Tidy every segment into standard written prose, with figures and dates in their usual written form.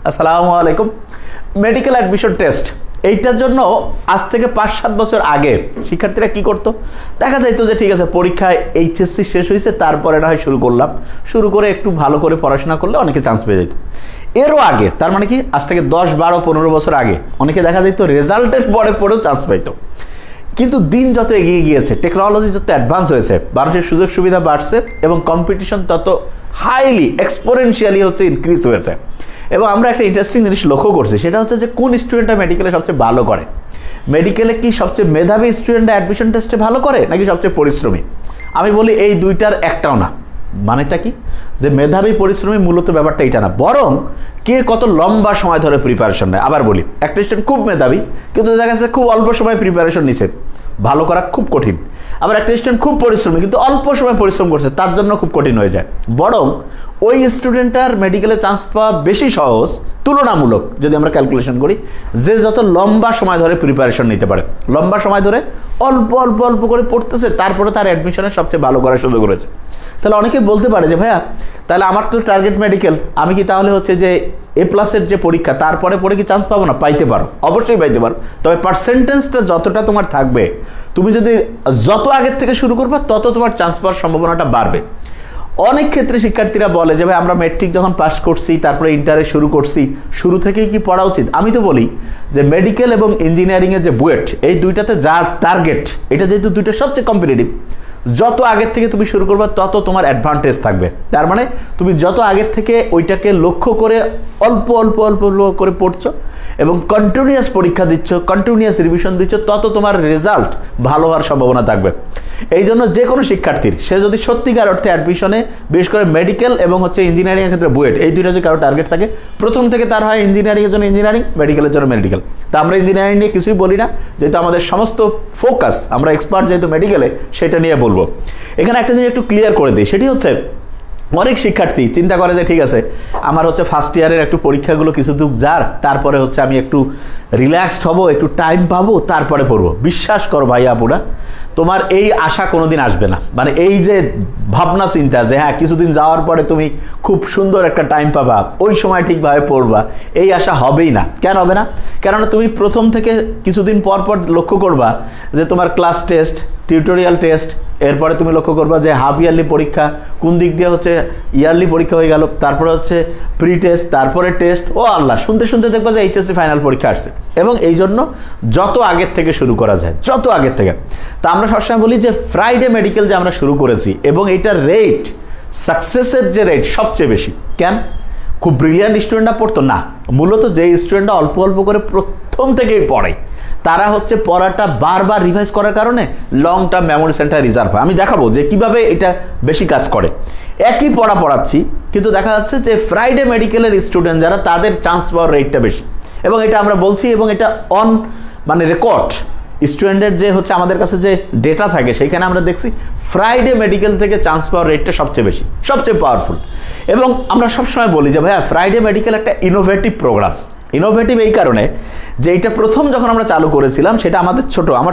আসসালামু আলাইকুম। Medical admission test এইটার জন্য আজ থেকে 5-7 বছর আগে শিক্ষার্থীরা কি করতো, দেখা যাইতো যে ঠিক আছে পরীক্ষায় এইচএসসি শেষ হয়েছে, তারপরে না হয় শুরু করে একটু ভালো করে পড়াশোনা করলে অনেকে চান্স পেয়ে যেত। এরও আগে, তার মানে কি আজ থেকে 10-12-15 বছর আগে অনেকে দেখা যাইতো রেজাল্টের পরেও চান্স পাইতো। কিন্তু দিন যত এগিয়ে গিয়েছে, টেকনোলজি যত অ্যাডভান্স হয়েছে, মানুষের সুযোগ সুবিধা বাড়ছে এবং কম্পিটিশন তত হাইলি এক্সপোনেনশিয়ালি ইনক্রিজ হয়েছে। এবং আমরা একটা ইন্টারেস্টিং জিনিস লক্ষ্য করছি, সেটা হচ্ছে যে কোন স্টুডেন্টটা মেডিকেলে সবচেয়ে ভালো করে। মেডিকেলে কি সবচেয়ে মেধাবী স্টুডেন্টরা অ্যাডমিশন টেস্টে ভালো করে নাকি সবচেয়ে পরিশ্রমী? আমি বলি এই দুইটার একটাও না। মানেটা কি, যে মেধাবী পরিশ্রমী মূলত ব্যাপারটা এটা না, বরং কে কত লম্বা সময় ধরে প্রিপারেশন নেয়। আবার বলি, একটা স্টুডেন্ট খুব মেধাবী কিন্তু দেখা যাচ্ছে খুব অল্প সময় প্রিপারেশন নিছে, ভালো করা খুব কঠিন। আবার একটা স্টুডেন্ট খুব পরিশ্রমী কিন্তু অল্প সময় পরিশ্রম করছে, তার জন্য খুব কঠিন হয়ে যায়। বরং ওই স্টুডেন্টটার মেডিকেলে চান্স পাওয়া বেশি সহজ তুলনামূলক, যদি আমরা ক্যালকুলেশন করি, যে যত লম্বা সময় ধরে প্রিপারেশন নিতে পারে, লম্বা সময় ধরে অল্প অল্প অল্প করে পড়তেছে, তারপরে তার অ্যাডমিশনের সবচেয়ে ভালো করার সুযোগ রয়েছে। তাহলে অনেকে বলতে পারে যে ভাইয়া তাহলে আমার তো টার্গেট মেডিকেল, আমি কি তাহলে যে A+-এর যে পরীক্ষা তারপরে পড়ে কি চান্স পাবো না? পাইতে পারো, অবশ্যই পাইতে পারো। তবে পার্সেন্টেজটা যতটা তোমার থাকবে, তুমি যদি যত আগের থেকে শুরু করবে তত তোমার চান্স পাওয়ার সম্ভাবনাটা বাড়বে। অনেক ক্ষেত্রে শিক্ষার্থীরা বলে যে ভাই আমরা মেট্রিক যখন পাস করছি তারপরে ইন্টারে শুরু করছি, শুরু থেকেই কি পড়া উচিত? আমি তো বলি যে মেডিকেল এবং ইঞ্জিনিয়ারিংয়ের যে বুয়েট, এই দুইটাতে যার টার্গেট, এটা যেহেতু দুইটা সবচেয়ে কম্পিটিটিভ, যত আগের থেকে তুমি শুরু করবে তত তোমার অ্যাডভান্টেজ থাকবে। তার মানে তুমি যত আগের থেকে ওইটাকে লক্ষ্য করে অল্প অল্প অল্প করে পড়ছো এবং কন্টিনিউয়াস পরীক্ষা দিচ্ছ, কন্টিনিউয়াস রিভিশন দিচ্ছ, তত তোমার রেজাল্ট ভালো হওয়ার সম্ভাবনা থাকবে। এই জন্য যে কোনো শিক্ষার্থীর, সে যদি সত্যিকার অর্থে অ্যাডমিশনে বিশেষ করে মেডিকেল এবং ইঞ্জিনিয়ারিংয়ের ক্ষেত্রে বুয়েট, এই দুইটা যদি কারো টার্গেট থাকে, প্রথম থেকে তার হয় ইঞ্জিনিয়ারিংয়ের জন্য ইঞ্জিনিয়ারিং, মেডিকেলের জন্য মেডিকেল। তা আমরা ইঞ্জিনিয়ারিং নিয়ে কিছুই বলি না, যেহেতু আমাদের সমস্ত ফোকাস, আমরা এক্সপার্ট যেহেতু মেডিকেলে, সেটা নিয়ে বলবো। এখানে একটা জিনিস একটু ক্লিয়ার করে দিই, সেটি হচ্ছে অনেক শিক্ষার্থী চিন্তা করে যে ঠিক আছে আমার ফার্স্ট ইয়ারের একটু পরীক্ষাগুলো কিছু দূর যার, তারপরে আমি একটু রিল্যাক্সড হব, একটু টাইম পাবো, তারপরে পড়বো। বিশ্বাস করো ভাই আপুরা, তোমার এই আশা কোনোদিন আসবে না। মানে এই যে ভাবনা চিন্তা যে হ্যাঁ কিছুদিন যাওয়ার পরে তুমি খুব সুন্দর একটা টাইম পাবা, ওই সময় ঠিকভাবে পড়বা, এই আশা হবেই না। কেন হবে না? কেননা তুমি প্রথম থেকে কিছুদিন পর পর লক্ষ্য করবা যে তোমার ক্লাস টেস্ট, টিউটোরিয়াল টেস্ট, এরপরে তুমি লক্ষ্য করবা যে হাফ ইয়ারলি পরীক্ষা, কোন দিক দিয়ে ইয়ারলি পরীক্ষা হয়ে গেল, তারপরে প্রি টেস্ট, তারপরে টেস্ট, ও আল্লাহ, শুনতে শুনতে দেখবা যে এইচএসসি ফাইনাল পরীক্ষা আসছে। এবং এই জন্য যত আগের থেকে শুরু করা যায়, যত আগের থেকে। তা আমরা সবসময় বলি যে ফ্রাইডে মেডিকেল যে আমরা শুরু করেছি, এবং এইটার রেট, সাকসেসের যে রেট সবচেয়ে বেশি। কেন? খুব ব্রিলিয়ান্ট স্টুডেন্টরা পড়তো না, মূলত যে স্টুডেন্টরা অল্প অল্প করে প্রথম থেকেই পড়ে, তারা পড়াটা বারবার রিভাইজ করার কারণে long term memory center reserve হয়। আমি দেখাবো যে কিভাবে এটা বেশি কাজ করে। একই পড়াচ্ছি, কিন্তু দেখা যাচ্ছে যে ফ্রাইডে মেডিকেলের স্টুডেন্ট যারা, তাদের চান্স পাওয়ার রেটটা বেশি। এবং এটা আমরা বলছি, এবং এটা রেকর্ড স্টুডেন্টের যে আমাদের কাছে যে ডেটা থাকে, সেইখানে আমরা দেখছি ফ্রাইডে মেডিকেল থেকে চান্স পাওয়ার রেটটা সবচেয়ে বেশি, সবচেয়ে পাওয়ারফুল। এবং আমরা সবসময় বলি যে ভাইয়া ফ্রাইডে মেডিকেল একটা ইনোভেটিভ প্রোগ্রাম। ইনোভেটিভ এই কারণে যে এইটা প্রথম যখন আমরা চালু করেছিলাম, সেটা আমার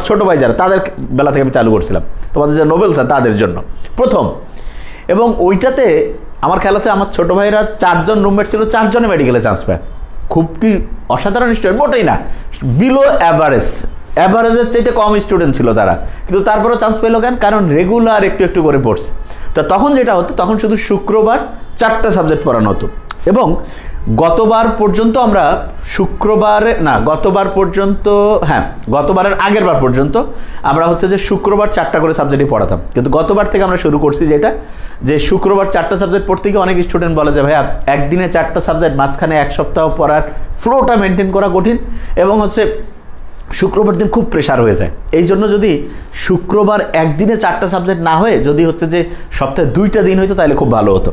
ছোট ভাই যারা, তাদের বেলা থেকে আমি চালু করছিলাম, তোমাদের যে নোবেল স্যার তাদের জন্য প্রথম। এবং ওইটাতে আমার খেয়াল আছে আমার ছোট ভাইরা 4 জন রুমমেট ছিল, 4 জনে মেডিকেলে চান্স পায়। খুব কি অসাধারণ স্টুডেন্ট? মোটেই না, বিলো অ্যাভারেজের চাইতে কম স্টুডেন্ট ছিল তারা, কিন্তু তারপরেও চান্স পেলো। কেন? কারণ রেগুলার একটু একটু করে পড়ছে। তা তখন যেটা হতো, তখন শুধু শুক্রবার 4টা সাবজেক্ট পড়ানো হতো। এবং গতবারের আগের বার পর্যন্ত আমরা যে শুক্রবার 4টা করে সাবজেক্টই পড়াতাম। কিন্তু গতবার থেকে আমরা শুরু করছি যেটা, যে শুক্রবার 4টা সাবজেক্ট পড়তে গিয়ে অনেক স্টুডেন্ট বলে যে ভাইয়া একদিনে 4টা সাবজেক্ট, মাঝখানে 1 সপ্তাহ পড়ার ফ্লোটা মেনটেন করা কঠিন, এবং শুক্রবার দিন খুব প্রেশার হয়ে যায়। এই জন্য যদি শুক্রবার একদিনে 4টা সাবজেক্ট না হয়ে যদি যে সপ্তাহে 2টা দিন হইতো, তাহলে খুব ভালো হতো।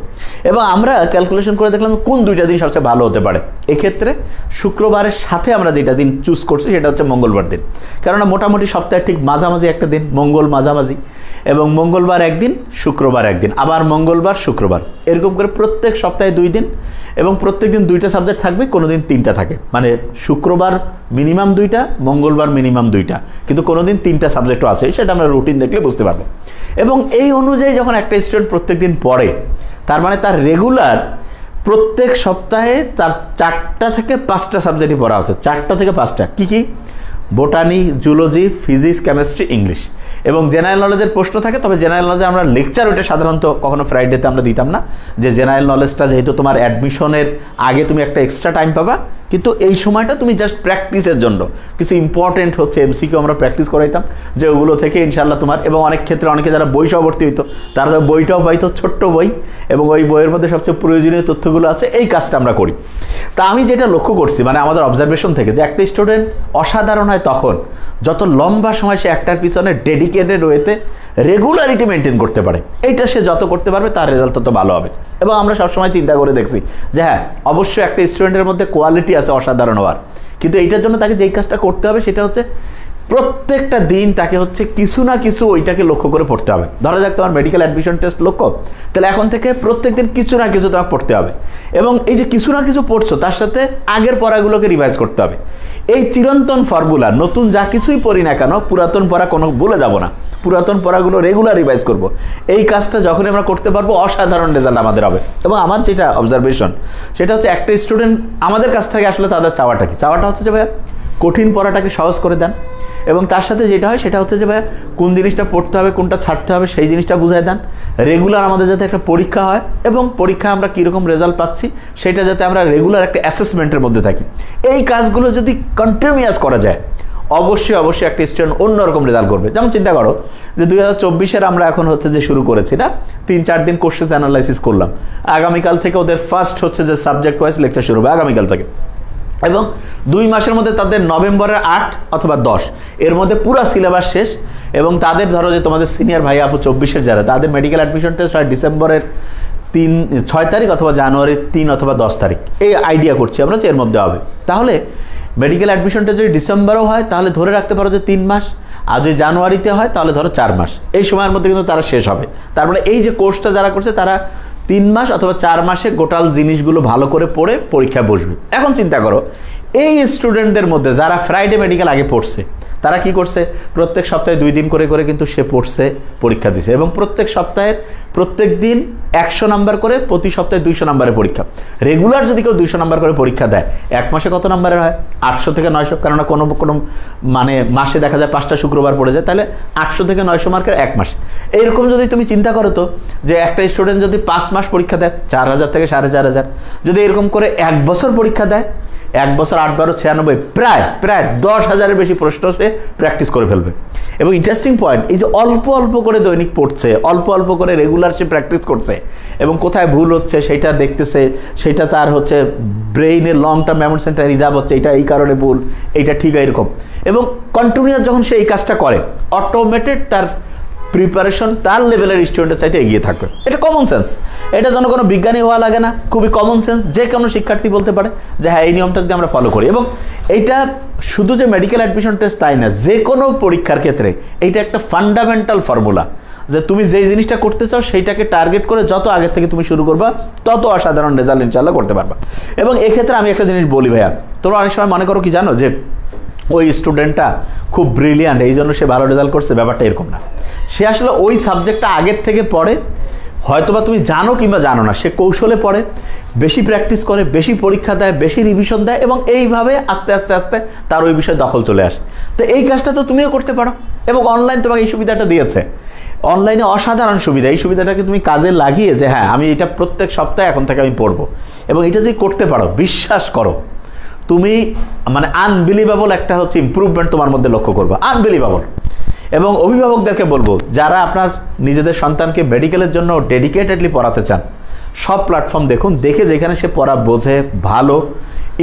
এবং আমরা ক্যালকুলেশন করে দেখলাম কোন 2টা দিন সবচেয়ে ভালো হতে পারে। এক্ষেত্রে শুক্রবারের সাথে আমরা যেটা দিন চুজ করছি সেটা মঙ্গলবার দিন। কেননা মোটামুটি সপ্তাহে ঠিক মাঝামাঝি একটা দিন, মঙ্গল মাঝামাঝি, এবং মঙ্গলবার একদিন, শুক্রবার একদিন, আবার মঙ্গলবার শুক্রবার, এরকম করে প্রত্যেক সপ্তাহে 2 দিন, এবং প্রত্যেক দিন 2টা সাবজেক্ট থাকবে, কোনো দিন 3টা থাকে। মানে শুক্রবার মিনিমাম 2টা, মঙ্গলবার মিনিমাম 2টা, কিন্তু কোনো দিন 3টা সাবজেক্টও আছে, সেটা আমরা রুটিন দেখলে বুঝতে পারবো। এবং এই অনুযায়ী যখন একটা স্টুডেন্ট প্রত্যেক দিন পড়ে, তার মানে তার রেগুলার প্রত্যেক সপ্তাহে তার 4টা থেকে 5টা সাবজেক্টই পড়া হচ্ছে, 4টা থেকে 5টা। কি কি? Botany, zoology, physics, chemistry, English এবং জেনারেল নলেজের প্রশ্ন থাকে। তবে জেনারেল নলেজে আমরা লেকচার ওইটা সাধারণত কখনো ফ্রাইডেতে আমরা দিতাম না, যে জেনারেল নলেজটা যেহেতু তোমার অ্যাডমিশনের আগে তুমি একটা এক্সট্রা টাইম পাবা, কিন্তু এই সময়টা তুমি জাস্ট প্র্যাকটিসের জন্য কিছু ইম্পর্টেন্ট হচ্ছে এমসিকিউ আমরা প্র্যাকটিস করাইতাম, যে ওগুলো থেকে ইনশাল্লাহ তোমার, এবং অনেক ক্ষেত্রে অনেকে যারা বই সহ ভর্তি হইতো তারা বইটাও পাইতো, ছোট্ট বই, এবং ওই বইয়ের মধ্যে সবচেয়ে প্রয়োজনীয় তথ্যগুলো আছে। এই কাজটা আমরা করি। তা আমি যেটা লক্ষ্য করছি, মানে আমাদের অবজারভেশন থেকে, যে একটা স্টুডেন্ট অসাধারণ হয় তখন যত লম্বা সময় সে একটার পিছনে ডেডিকেটেড ওয়েতে রেগুলারিটি মেনটেন করতে পারে। এইটা সে যত করতে পারবে তার রেজাল্ট তত ভালো হবে। এবং আমরা সবসময় চিন্তা করে দেখছি যে হ্যাঁ, অবশ্যই একটা স্টুডেন্টের মধ্যে কোয়ালিটি আছে অসাধারণ হওয়ার, কিন্তু এইটার জন্য তাকে যেই কাজটা করতে হবে সেটা হচ্ছে প্রত্যেকটা দিন তাকে হচ্ছে কিছু না কিছু ওইটাকে লক্ষ্য করে পড়তে হবে। ধরা যাক তোমার মেডিকেল অ্যাডমিশন টেস্ট লক্ষ্য, তাহলে এখন থেকে প্রত্যেক দিন কিছু না কিছু তোমাকে পড়তে হবে, এবং এই যে কিছু না কিছু পড়ছো তার সাথে আগের পড়াগুলোকে রিভাইজ করতে হবে। এই চিরন্তন ফর্মুলা, নতুন যা কিছুই পড়ি না কেন পুরাতন পড়া কোনো ভুলে যাব না, পুরাতন পড়াগুলো রেগুলার রিভাইজ করব। এই কাজটা যখন আমরা করতে পারবো অসাধারণ রেজাল্ট আমাদের হবে। এবং আমার যেটা অবজারভেশন সেটা হচ্ছে একটা স্টুডেন্ট আমাদের কাছ থেকে আসলে তাদের চাওয়াটা কি? চাওয়াটা হচ্ছে যে ভাইয়া কঠিন পড়াটাকে সহজ করে দেন, এবং তার সাথে যেটা হয় সেটা হচ্ছে যে ভাইয়া কোন জিনিসটা পড়তে হবে কোনটা ছাড়তে হবে সেই জিনিসটা বুঝাই দেন। রেগুলার আমাদের যাতে একটা পরীক্ষা হয়, এবং পরীক্ষায় আমরা কীরকম রেজাল্ট পাচ্ছি সেটা যাতে আমরা রেগুলার একটা অ্যাসেসমেন্টের মধ্যে থাকি। এই কাজগুলো যদি কন্টিনিউয়াস করা যায় অবশ্যই অবশ্যই একটা স্টুডেন্ট অন্যরকম রেজাল্ট করবে। যেমন চিন্তা করো যে 2024-এর আমরা এখন হচ্ছে যে শুরু করেছি না, 3-4 দিন কোশ্চেন অ্যানালাইসিস করলাম। আগামীকাল থেকে ওদের ফার্স্ট হচ্ছে যে সাবজেক্ট ওয়াইজ লেকচার শুরু হবে আগামীকাল থেকে, এবং 2 মাসের মধ্যে তাদের নভেম্বরের 8 অথবা 10 এর মধ্যে পুরো সিলেবাস শেষ। এবং তাদের ধরো যে তোমাদের সিনিয়র ভাই আপু 24-এর যারা, তাদের মেডিকেল অ্যাডমিশন টেস্ট হয় ডিসেম্বরের 6 তারিখ অথবা জানুয়ারির 3 অথবা 10 তারিখ, এই আইডিয়া করছি আমরা যে এর মধ্যে হবে। তাহলে মেডিকেল অ্যাডমিশনটা যদি ডিসেম্বরেও হয় তাহলে ধরে রাখতে পারো যে 3 মাস, আর যদি জানুয়ারিতে হয় তাহলে ধরো 4 মাস। এই সময়ের মধ্যে কিন্তু তারা শেষ হবে। তারপরে এই যে কোর্সটা যারা করছে তারা 3 মাস অথবা 4 মাসে গোটাল জিনিসগুলো ভালো করে পড়ে পরীক্ষা বসবে। এখন চিন্তা করো এই স্টুডেন্টদের মধ্যে যারা ফ্রাইডে মেডিকেল আগে পড়ছে তারা কি করছে, প্রত্যেক সপ্তাহে 2 দিন করে করে কিন্তু সে পড়ছে, পরীক্ষা দিছে, এবং প্রত্যেক সপ্তাহের প্রত্যেক দিন 100 নাম্বার করে, প্রতি সপ্তাহে 200 নাম্বারের পরীক্ষা। রেগুলার যদি কেউ 200 নাম্বার করে পরীক্ষা দেয়, 1 মাসে কত নাম্বারের হয়? 800 থেকে 900, কেননা কোনো কোনো মানে মাসে দেখা যায় 5টা শুক্রবার পড়ে যায়, তাহলে 800 থেকে 900 মার্কের 1 মাস। এইরকম যদি তুমি চিন্তা করো তো, যে একটা স্টুডেন্ট যদি 5 মাস পরীক্ষা দেয় 4000 থেকে 4500, যদি এরকম করে 1 বছর পরীক্ষা দেয়, 1 বছর 8 12 96, প্রায় 10,000-এর বেশি প্রশ্ন সে প্র্যাকটিস করে ফেলবে। এবং ইন্টারেস্টিং পয়েন্ট, এই যে অল্প অল্প করে দৈনিক পড়ছে, অল্প অল্প করে রেগুলার সে প্র্যাকটিস করছে, এবং কোথায় ভুল হচ্ছে সেটা দেখতেছে, সেটা তার হচ্ছে ব্রেইনের long term memory center reserve হচ্ছে, এটা এই কারণে ভুল, এইটা ঠিক এরকম। এবং কন্টিনিউয়াস যখন সে এই কাজটা করে, অটোমেটেড তার প্রিপারেশন তার লেভেলের স্টুডেন্টের চাইতে এগিয়ে থাকবে। এটা কমন সেন্স, এটা যেন কোনো বিজ্ঞানী হওয়া লাগে না, খুবই কমন সেন্স, যে কোনো শিক্ষার্থী বলতে পারে যে হ্যাঁ এই নিয়মটা যদি আমরা ফলো করি। এবং এইটা শুধু যে মেডিকেল অ্যাডমিশন টেস্ট তাই না, যে কোনো পরীক্ষার ক্ষেত্রে এইটা একটা ফান্ডামেন্টাল ফর্মুলা, যে তুমি যেই জিনিসটা করতে চাও সেইটাকে টার্গেট করে যত আগের থেকে তুমি শুরু করবা তত অসাধারণ রেজাল্ট ইনশাআল্লাহ করতে পারবা। এবং এক্ষেত্রে আমি একটা জিনিস বলি ভাইয়া, তোমরা অনেক সময় মনে করো কি জানো, যে ওই স্টুডেন্টটা খুব ব্রিলিয়ান্ট এই জন্য সে ভালো রেজাল্ট করছে, ব্যাপারটা এরকম না। সে আসলে ওই সাবজেক্টটা আগের থেকে পড়ে, হয়তোবা তুমি জানো কিংবা জানো না, সে কৌশলে পড়ে, বেশি প্র্যাকটিস করে, বেশি পরীক্ষা দেয়, বেশি রিভিশন দেয়, এবং এইভাবে আস্তে আস্তে আস্তে তার ওই বিষয়ে দখল চলে আসে। তো এই কাজটা তো তুমিও করতে পারো, এবং অনলাইন তোমাকে এই সুবিধাটা দিয়েছে। অনলাইনে অসাধারণ সুবিধা, এই সুবিধাটাকে তুমি কাজে লাগিয়ে যে হ্যাঁ আমি এটা প্রত্যেক সপ্তাহে এখন থেকে আমি পড়বো, এবং এটা যদি করতে পারো বিশ্বাস করো তুমি মানে আনবিলিভেবল একটা হচ্ছে ইমপ্রুভমেন্ট তোমার মধ্যে লক্ষ্য করবা, আনবিলিভেবল। এবং অভিভাবকদেরকে বলবো যারা আপনার নিজেদের সন্তানকে মেডিকেলের জন্য ডেডিকেটেডলি পড়াতে চান, সব প্ল্যাটফর্ম দেখুন, দেখে যেখানে সে পড়া বোঝে ভালো,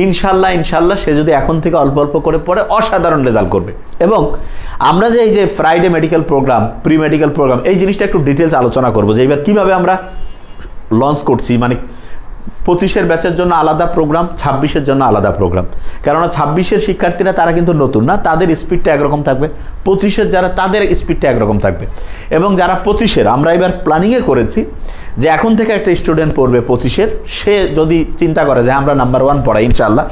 ইনশাল্লাহ সে যদি এখন থেকে অল্প অল্প করে পড়ে অসাধারণ রেজাল্ট করবে। এবং আমরা যে এই যে Friday medical programme, pre medical programme, এই জিনিসটা একটু ডিটেলস আলোচনা করবো, যে এবার কীভাবে আমরা লঞ্চ করছি। মানে 25-এর ব্যাচের জন্য আলাদা প্রোগ্রাম, 26-এর জন্য আলাদা প্রোগ্রাম। কেননা 26-এর শিক্ষার্থীরা তারা কিন্তু নতুন না, তাদের স্পিডটা একরকম থাকবে, 25-এর যারা তাদের স্পিডটা একরকম থাকবে। এবং যারা 25-এর, আমরা এবার প্ল্যানিংয়ে করেছি যে এখন থেকে একটা স্টুডেন্ট পড়বে 25-এর, সে যদি চিন্তা করে যে আমরা নাম্বার 1 পড়াই ইনশাআল্লাহ,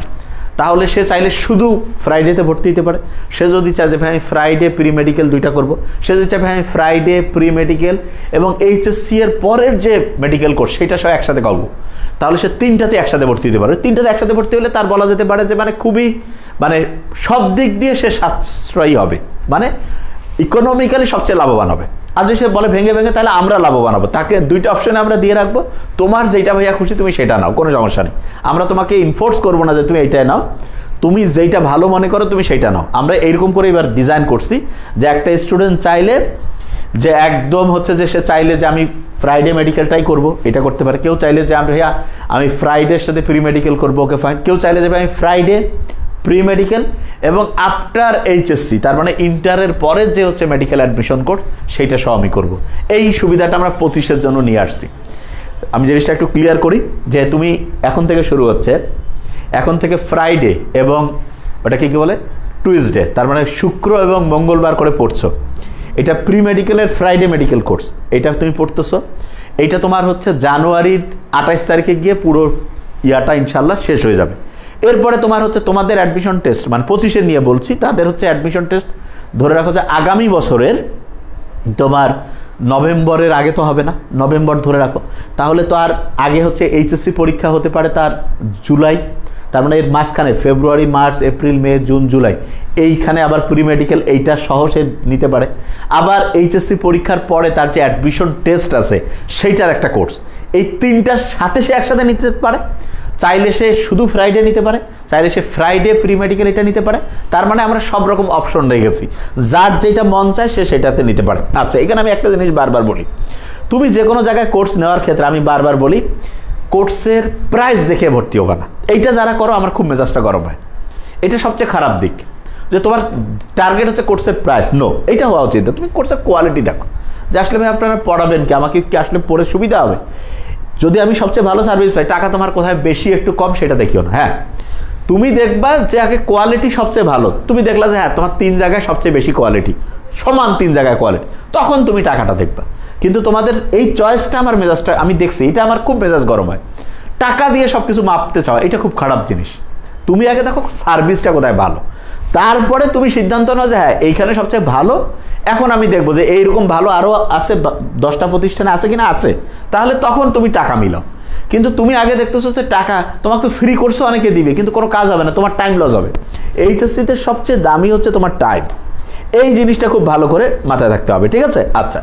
তাহলে সে চাইলে শুধু ফ্রাইডেতে ভর্তি হতে পারে। সে যদি চায় যে ভাই আমি ফ্রাইডে প্রি মেডিকেল দুইটা করব, সে যদি চায় ভাই আমি ফ্রাইডে প্রি মেডিকেল এবং এইচএসসি এর পরের যে মেডিকেল কোর্স সেটা সব একসাথে করব, তাহলে সে তিনটাতে একসাথে ভর্তি হতে পারে। তিনটাতে একসাথে ভর্তি হলে তার বলা যেতে পারে যে মানে খুবই মানে সব দিক দিয়ে সে সাশ্রয়ী হবে, মানে ইকোনমিক্যালি সবচেয়ে লাভবান হবে। আর যদি সে বলে ভেঙে ভেঙে, তাহলে আমরা লাভবান হবো। তাকে দুইটা অপশনে আমরা দিয়ে রাখবো, তোমার যেটা ভাইয়া খুশি তুমি সেটা নাও, কোনো সমস্যা নেই। আমরা তোমাকে ইনফোর্স করবো না যে তুমি এইটাই নাও, তুমি যেইটা ভালো মনে করো তুমি সেইটা নাও। আমরা এইরকম করে এবার ডিজাইন করছি যে একটা স্টুডেন্ট চাইলে যে একদম হচ্ছে যে সে চাইলে যে আমি ফ্রাইডে মেডিকেলটাই করব, এটা করতে পারে। কেউ চাইলে যে ভাইয়া আমি ফ্রাইডের সাথে প্রি মেডিকেল করবো, ওকে ফাইন। কেউ চাইলে যে ভাই আমি ফ্রাইডে প্রি মেডিকেল এবং আফটার এইচএসসি, তার মানে ইন্টারের পরে যে হচ্ছে মেডিকেল অ্যাডমিশন কোর্স সেইটা সব আমি করবো। এই সুবিধাটা আমরা 25-এর জন্য নিয়ে আসছি। আমি জিনিসটা একটু ক্লিয়ার করি যে তুমি এখন থেকে শুরু হচ্ছে, এখন থেকে ফ্রাইডে এবং ওটা কি বলে টুইসডে, তার মানে শুক্র এবং মঙ্গলবার করে পড়ছো। এটা প্রি মেডিকেলের ফ্রাইডে মেডিকেল কোর্স, এটা তুমি পড়তেছো। এইটা তোমার হচ্ছে জানুয়ারির 28 তারিখে গিয়ে পুরো ইয়াটা ইনশাল্লাহ শেষ হয়ে যাবে। এরপরে তোমার হচ্ছে তোমাদের অ্যাডমিশন টেস্ট, মানে 25-এর নিয়ে বলছি, তাদের হচ্ছে অ্যাডমিশন টেস্ট ধরে রাখো যে আগামী বছরের তোমার নভেম্বরের আগে তো হবে না, নভেম্বর ধরে রাখো। তাহলে তো আর আগে হচ্ছে এইচএসসি পরীক্ষা হতে পারে তার জুলাই, তার মানে এর মাঝখানে ফেব্রুয়ারি, মার্চ, এপ্রিল, মে, জুন, জুলাই, এইখানে আবার প্রি মেডিকেল এইটা সহ সে নিতে পারে। আবার এইচএসসি পরীক্ষার পরে তার যে অ্যাডমিশন টেস্ট আছে সেইটার একটা কোর্স, এই তিনটার সাথে সে একসাথে নিতে পারে। চাইলে সে শুধু ফ্রাইডে নিতে পারে, চাইলে সে ফ্রাইডে প্রি মেডিকেল এটা নিতে পারে। তার মানে আমরা সব রকম অপশন রেখেছি, যার যেটা মন চায় সে সেটাতে নিতে পারে। আচ্ছা, এখানে আমি একটা জিনিস বারবার বলি, তুমি যে কোনো জায়গায় কোর্স নেওয়ার ক্ষেত্রে আমি বারবার বলি কোর্সের প্রাইস দেখে ভর্তি হবে না। এইটা যারা করো আমার খুব মেজাজটা গরম হয়। এটা সবচেয়ে খারাপ দিক যে তোমার টার্গেট হচ্ছে কোর্সের প্রাইস। নো, এটা হওয়া উচিত। তুমি কোর্সের কোয়ালিটি দেখো, যে আসলে ভাই আপনারা পড়াবেন কি, আমাকে কি আসলে পড়ে সুবিধা হবে। যদি আমি সবচেয়ে ভালো সার্ভিস পাই, টাকা তোমার কোথায় বেশি একটু কম সেটা দেখিও না। হ্যাঁ, তুমি দেখবা যে আগে কোয়ালিটি সবচেয়ে ভালো, তুমি দেখলা যে হ্যাঁ তোমার 3 জায়গায় সবচেয়ে বেশি কোয়ালিটি, সমান 3 জায়গায় কোয়ালিটি, তখন তুমি টাকাটা দেখবা। কিন্তু তোমাদের এই চয়েসটা আমার মেজাজটা আমি দেখছি, এটা আমার খুব মেজাজ গরম হয়। টাকা দিয়ে সব কিছু মাপতে চাও, এটা খুব খারাপ জিনিস। তুমি আগে দেখো সার্ভিসটা কোথায় ভালো, তারপরে তুমি সিদ্ধান্ত নাও যে হ্যাঁ এইখানে সবচেয়ে ভালো। এখন আমি দেখবো যে এইরকম ভালো আরও আছে 10টা প্রতিষ্ঠানে আছে কিনা, আছে, তাহলে তখন তুমি টাকা মিলাও। কিন্তু তুমি আগে দেখতেছো যে টাকা তোমাকে তো ফ্রি কোর্সও অনেকে দিবে, কিন্তু কোনো কাজ হবে না, তোমার টাইম লস হবে। এইচএসসিতে সবচেয়ে দামি হচ্ছে তোমার টাইম। এই জিনিসটা খুব ভালো করে মাথায় রাখতে হবে, ঠিক আছে? আচ্ছা,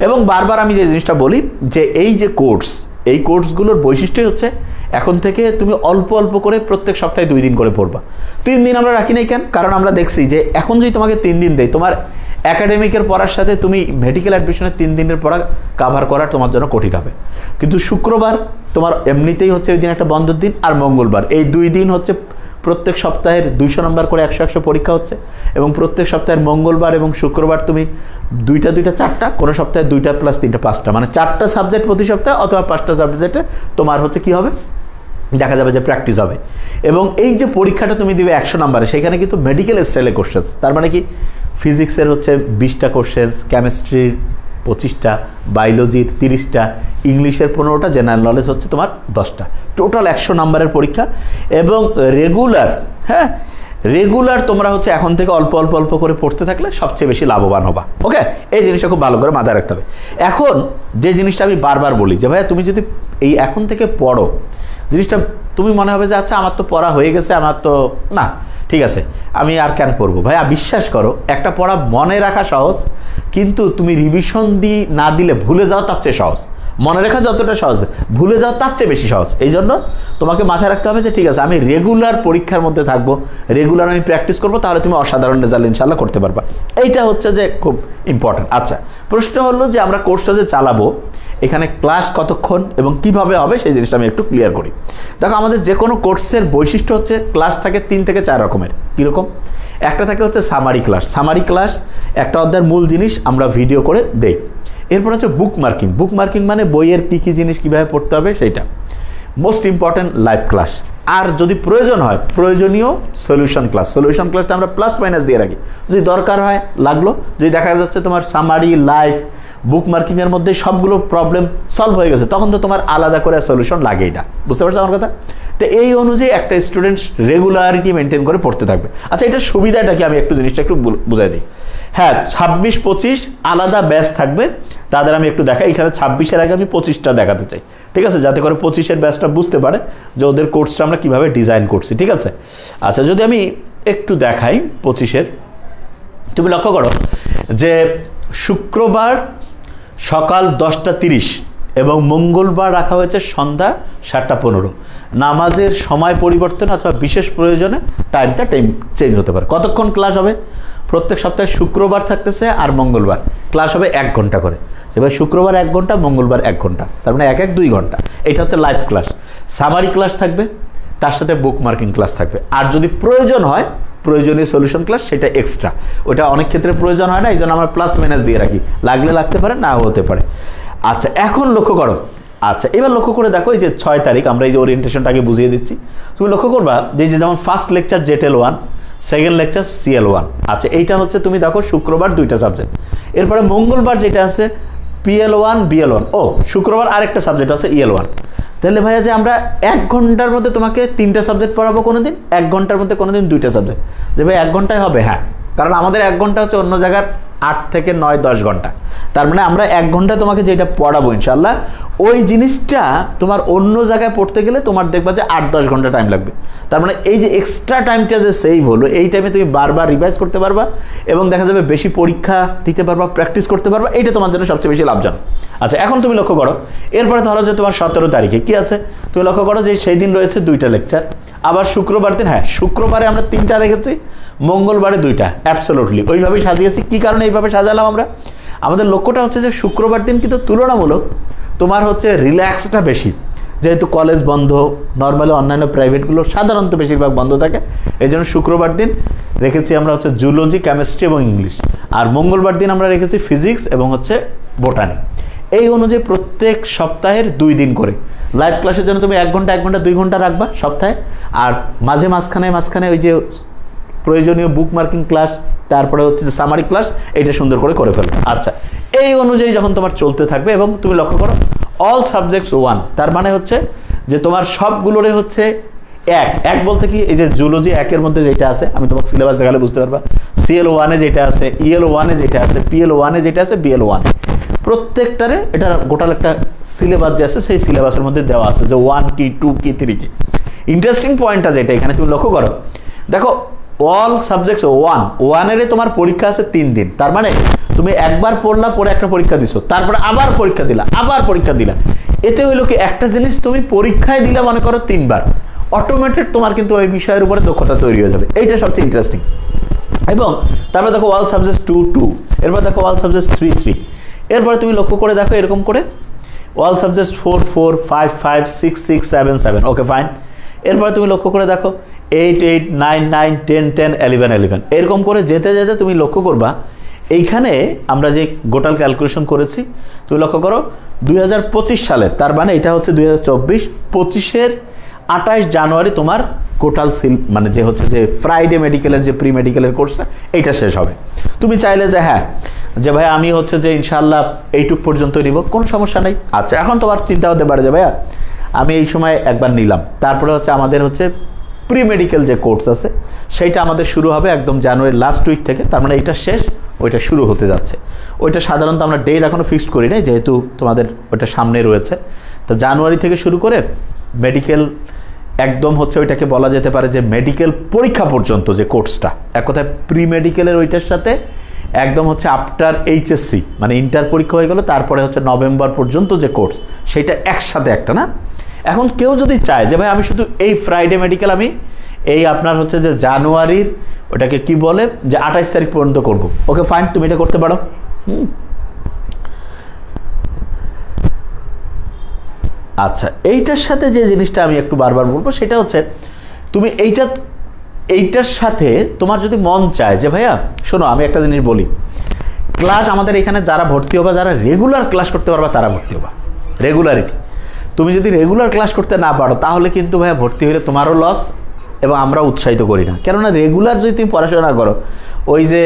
এবং বারবার আমি যে জিনিসটা বলি যে এই যে কোর্স, এই কোর্সগুলোর বৈশিষ্ট্যই হচ্ছে এখন থেকে তুমি অল্প অল্প করে প্রত্যেক সপ্তাহে 2 দিন করে পড়বা। 3 দিন আমরা রাখি নাই কেন? কারণ আমরা দেখছি যে এখন যদি তোমাকে 3 দিন দেয়, তোমার একাডেমিকের পড়ার সাথে তুমি মেডিকেল অ্যাডমিশনের 3 দিনের পড়া কাভার করা তোমার জন্য কঠিন হবে। কিন্তু শুক্রবার তোমার এমনিতেই হচ্ছে ওই দিন একটা বন্ধের দিন, আর মঙ্গলবার, এই 2 দিন হচ্ছে প্রত্যেক সপ্তাহের 200 নম্বর করে 100 পরীক্ষা হচ্ছে। এবং প্রত্যেক সপ্তাহের মঙ্গলবার এবং শুক্রবার তুমি 2টা 4টা, কোনো সপ্তাহে 2টা প্লাস 3টা 5টা, মানে 4টা সাবজেক্ট প্রতি সপ্তাহে, অথবা 5টা সাবজেক্টে তোমার হচ্ছে কি হবে, দেখা যাবে যে প্র্যাকটিস হবে। এবং এই যে পরীক্ষাটা তুমি দিবে 100 নম্বরে, সেখানে কিন্তু মেডিকেল স্টাইলে কোশ্চেন্স, তার মানে কি ফিজিক্সের হচ্ছে 20টা কোশ্চেন্স, কেমিস্ট্রির 25টা, বায়োলজির 30টা, ইংলিশের 15টা, জেনারেল নলেজ হচ্ছে তোমার 10টা, টোটাল 100 নম্বরের পরীক্ষা। এবং রেগুলার, হ্যাঁ রেগুলার তোমরা হচ্ছে এখন থেকে অল্প অল্প অল্প করে পড়তে থাকলে সবচেয়ে বেশি লাভবান হবা। ওকে, এই জিনিসটা খুব ভালো করে মাথায় রাখতে হবে। এখন যে জিনিসটা আমি বারবার বলি যে ভাইয়া তুমি যদি এই এখন থেকে পড়ো, জিনিসটা তুমি মনে হবে যে আচ্ছা আমার তো পড়া হয়ে গেছে, আমার তো না, ঠিক আছে আমি আর কেন পড়বো। ভাইয়া বিশ্বাস করো, একটা পড়া মনে রাখা সহজ, কিন্তু তুমি রিভিশন না দিলে ভুলে যাওয়া তার চেয়ে সহজ। মনে রাখা যতটা সহজ, ভুলে যাওয়া তার চেয়ে বেশি সহজ। এই জন্য তোমাকে মাথায় রাখতে হবে যে ঠিক আছে আমি রেগুলার পরীক্ষার মধ্যে থাকবো, রেগুলার আমি প্র্যাকটিস করবো, তাহলে তুমি অসাধারণ রেজাল্ট ইনশাল্লাহ করতে পারবা। এইটা হচ্ছে যে খুব ইম্পর্টেন্ট। আচ্ছা, প্রশ্ন হলো যে আমরা কোর্সটা যে চালাবো, এখানে ক্লাস কতক্ষণ এবং কিভাবে হবে সেই জিনিসটা আমি একটু ক্লিয়ার করি। দেখো, আমাদের যে কোনো কোর্সের বৈশিষ্ট্য হচ্ছে ক্লাস থাকে 3 থেকে 4 রকমের। কীরকম? একটা থাকে হচ্ছে সামারি ক্লাস। সামারি ক্লাস একটা অধ্যায়ের মূল জিনিস আমরা ভিডিও করে দেই। এরপর হচ্ছে বুক মার্কিং। বুক মার্কিং মানে বইয়ের কী কী জিনিস কীভাবে পড়তে হবে সেইটা। Most important live class. আর যদি প্রয়োজন হয় প্রয়োজনীয় সলিউশন ক্লাস। সলিউশন ক্লাসটা আমরা প্লাস মাইনাস দিয়ে রাখি, যদি দরকার হয় লাগলো, যদি দেখা যাচ্ছে তোমার সামারি লাইভ বুক মার্কিংয়ের মধ্যে সবগুলো প্রবলেম সলভ হয়ে গেছে, তখন তো তোমার আলাদা করে সলিউশন লাগেই না। বুঝতে পারছো আমার কথা? তো এই অনুযায়ী একটা স্টুডেন্ট রেগুলারিটি মেনটেন করে পড়তে থাকবে। আচ্ছা, এটার সুবিধাটা কি আমি একটু জিনিসটা একটু বুঝাই দিই। হ্যাঁ, 26-25 আলাদা ব্যাচ থাকবে, তাদের আমি একটু দেখাই। এখানে 26-এর আগে আমি 25টা দেখাতে চাই, ঠিক আছে, যাতে করে 25-এর ব্যাচটা বুঝতে পারে যে ওদের কোর্সটা আমরা কীভাবে ডিজাইন করছি, ঠিক আছে। আচ্ছা, যদি আমি একটু দেখাই 25-এর, তুমি লক্ষ্য করো যে শুক্রবার সকাল 10:30 এবং মঙ্গলবার রাখা হয়েছে সন্ধ্যা 7:15। নামাজের সময় পরিবর্তন অথবা বিশেষ প্রয়োজনে টাইমটা চেঞ্জ হতে পারে। কতক্ষণ ক্লাস হবে? প্রত্যেক সপ্তাহে শুক্রবার থাকতেছে আর মঙ্গলবার ক্লাস হবে 1 ঘন্টা করে। এবার শুক্রবার 1 ঘন্টা, মঙ্গলবার 1 ঘন্টা, তার মানে 2 ঘন্টা। এটা হচ্ছে লাইভ ক্লাস। সামারি ক্লাস থাকবে, তার সাথে বুক মার্কিং ক্লাস থাকবে। আর যদি প্রয়োজন হয় প্রয়োজনীয় সলিউশন ক্লাস, সেটা এক্সট্রা। ওটা অনেক ক্ষেত্রে প্রয়োজন হয় না, এই জন্য আমরা প্লাস মাইনাস দিয়ে রাখি, লাগলে লাগতে পারে, না হতে পারে। আচ্ছা, এখন লক্ষ্য করো। আচ্ছা, এবার লক্ষ্য করে দেখো, এই যে 6 তারিখ আমরা এই যে ওরিয়েন্টেশনটাকে বুঝিয়ে দিচ্ছি, তুমি লক্ষ্য করবা যে যেমন first lecture ZL1, second lecture CL1। আচ্ছা, এইটা হচ্ছে তুমি দেখো শুক্রবার 2টা সাবজেক্ট। এরপরে মঙ্গলবার যেটা আছে PL1 BL1, ও শুক্রবার আরেকটা সাবজেক্ট আছে EL1। তাহলে ভাইয়া যে আমরা 1 ঘন্টার মধ্যে তোমাকে 3টা সাবজেক্ট পড়াবো কোনোদিন, 1 ঘন্টার মধ্যে কোনোদিন 2টা সাবজেক্ট, যে ভাই 1 ঘন্টায় হবে? হ্যাঁ, কারণ আমাদের 1 ঘন্টা হচ্ছে অন্য জায়গার 8 থেকে 9-10 ঘন্টা। তার মানে আমরা 1 ঘন্টা তোমাকে যেটা পড়াবো ইনশাল্লাহ, ওই জিনিসটা তোমার অন্য জায়গায় পড়তে গেলে তোমার দেখবা যে 8-10 ঘন্টা টাইম লাগবে। তার মানে এই যে এক্সট্রা টাইমটা যে সেভ হলো, এই টাইমে তুমি বারবার রিভাইজ করতে পারবা এবং দেখা যাবে বেশি পরীক্ষা দিতে পারবা, প্র্যাকটিস করতে পারবা। এইটা তোমার জন্য সবচেয়ে বেশি লাভজনক। আচ্ছা, এখন তুমি লক্ষ্য করো, এরপরে ধরো যে তোমার 17 তারিখে কি আছে, তুমি লক্ষ্য করো যে সেই দিন রয়েছে 2টা লেকচার। আবার শুক্রবার দিন, হ্যাঁ শুক্রবারে আমরা 3টা রেখেছি, মঙ্গলবারে 2টা। অ্যাবসোলুটলি ওইভাবেই সাজিয়েছি। কি কারণে এইভাবে সাজালাম আমরা? আমাদের লক্ষ্যটা হচ্ছে যে শুক্রবার দিন কিন্তু তুলনামূলক তোমার হচ্ছে রিল্যাক্সটা বেশি, যেহেতু কলেজ বন্ধ, নর্মালি অন্যান্য প্রাইভেটগুলো সাধারণত বেশিরভাগ বন্ধ থাকে। এই জন্য শুক্রবার দিন রেখেছি আমরা হচ্ছে জুলজি, কেমিস্ট্রি এবং ইংলিশ। আর মঙ্গলবার দিন আমরা রেখেছি ফিজিক্স এবং হচ্ছে বোটানি। এই অনুযায়ী প্রত্যেক সপ্তাহের 2 দিন করে লাইভ ক্লাসের জন্য তুমি 1 ঘন্টা 1 ঘন্টা 2 ঘন্টা রাখবা সপ্তাহে। আর মাঝখানে ওই যে প্রয়োজনীয় বুক মার্কিং ক্লাস, তারপরে হচ্ছে যে সামারি ক্লাস, এটা সুন্দর করে ফেলবে। আচ্ছা, এই অনুযায়ী যখন তোমার চলতে থাকবে এবং তুমি লক্ষ্য করো অল সাবজেক্টস 1, তার মানে হচ্ছে যে তোমার সবগুলোরে হচ্ছে 1 বলতে কি, এই যে জুলজি 1-এর মধ্যে যেটা আছে, আমি তোমাকে সিলেবাস দেখালে বুঝতে পারবা, CL1-এ যেটা আছে, EL1-এ যেটা আছে, PL1-এ যেটা আছে, BL1, প্রত্যেকটারে এটা গোটাল একটা সিলেবাস যে আছে, সেই সিলেবাসের মধ্যে দেওয়া আছে যে 1 কি 2 কি 3 কি। ইন্টারেস্টিং পয়েন্টটা যেটা এখানে তুমি লক্ষ্য করো, দেখো অল সাবজেক্টস 1-এর তোমার পরীক্ষা আছে 3 দিন। তার মানে তুমি একবার পড়লা, পরে একটা পরীক্ষা দিছো, তারপরে আবার পরীক্ষা দিলা, আবার পরীক্ষা দিলা। এতে হইলো কি, একটা জিনিস তুমি পরীক্ষায় দিলা মনে করো 3 বার, অটোমেটেড তোমার কিন্তু ওই বিষয়ের উপরে দক্ষতা তৈরি হয়ে যাবে। এইটা সবচেয়ে ইন্টারেস্টিং। এবং তারপরে দেখো অল সাবজেক্টস 2, এরপর দেখো অল সাবজেক্টস 3, এরপরে তুমি লক্ষ্য করে দেখো এরকম করে অল সাবজেক্টস 4, 5, 6, 7, ওকে ফাইন। এরপরে তুমি লক্ষ্য করে দেখো 8, 9, 10, 11, এরকম করে যেতে যেতে তুমি লক্ষ্য করবা এইখানে আমরা যে গোটাল ক্যালকুলেশন করেছি, তুমি লক্ষ্য করো 2025 সালের, তার মানে এটা হচ্ছে 2024-25-এর 28 জানুয়ারি তোমার গোটাল মানে যে হচ্ছে যে ফ্রাইডে মেডিকেলের যে প্রি মেডিকেলের কোর্সটা, এইটা শেষ হবে। তুমি চাইলে যে হ্যাঁ যে ভাই আমি হচ্ছে যে ইনশাল্লাহ এইটুক পর্যন্ত নিব, কোনো সমস্যা নেই। আচ্ছা, এখন তোমার চিন্তা হতে পারে যে ভাইয়া আমি এই সময় একবার নিলাম, তারপরে হচ্ছে আমাদের হচ্ছে প্রি মেডিকেল যে কোর্স আছে সেইটা আমাদের শুরু হবে একদম জানুয়ারির লাস্ট উইক থেকে। তার মানে এটা শেষ, ওইটা শুরু হতে যাচ্ছে। ওইটা সাধারণত আমরা ডেট এখনও ফিক্সড করি নাই, যেহেতু তোমাদের ওইটা সামনে রয়েছে। তো জানুয়ারি থেকে শুরু করে মেডিকেল একদম হচ্ছে ওইটাকে বলা যেতে পারে যে মেডিকেল পরীক্ষা পর্যন্ত যে কোর্সটা, এক কথায় প্রি মেডিকেলের ওইটার সাথে একদম হচ্ছে আফটার HSC মানে ইন্টার পরীক্ষা হয়ে গেল, তারপরে হচ্ছে নভেম্বর পর্যন্ত যে কোর্স, সেইটা একসাথে একটা না। এখন কেউ যদি চায় যে ভাই আমি শুধু এই ফ্রাইডে মেডিকেল আমি এই আপনার হচ্ছে যে জানুয়ারির ওটাকে কি বলে যে 28 তারিখ পর্যন্ত করব, ওকে ফাইন, তুমি এটা করতে পারো। আচ্ছা, এইটার সাথে যে জিনিসটা আমি একটু বারবার বলবো সেটা হচ্ছে তুমি এইটার সাথে তোমার যদি মন চায় যে ভাইয়া শোনো আমি একটা জিনিস বলি, ক্লাস আমাদের এখানে যারা ভর্তি হবা, যারা রেগুলার ক্লাস করতে পারবা তারা ভর্তি হবা। রেগুলারিটি, তুমি যদি রেগুলার ক্লাস করতে না পারো তাহলে কিন্তু ভাইয়া ভর্তি হলে তোমারও লস এবং আমরা উৎসাহিত করি না। কেননা রেগুলার যদি তুমি পড়াশোনা করো, ওই যে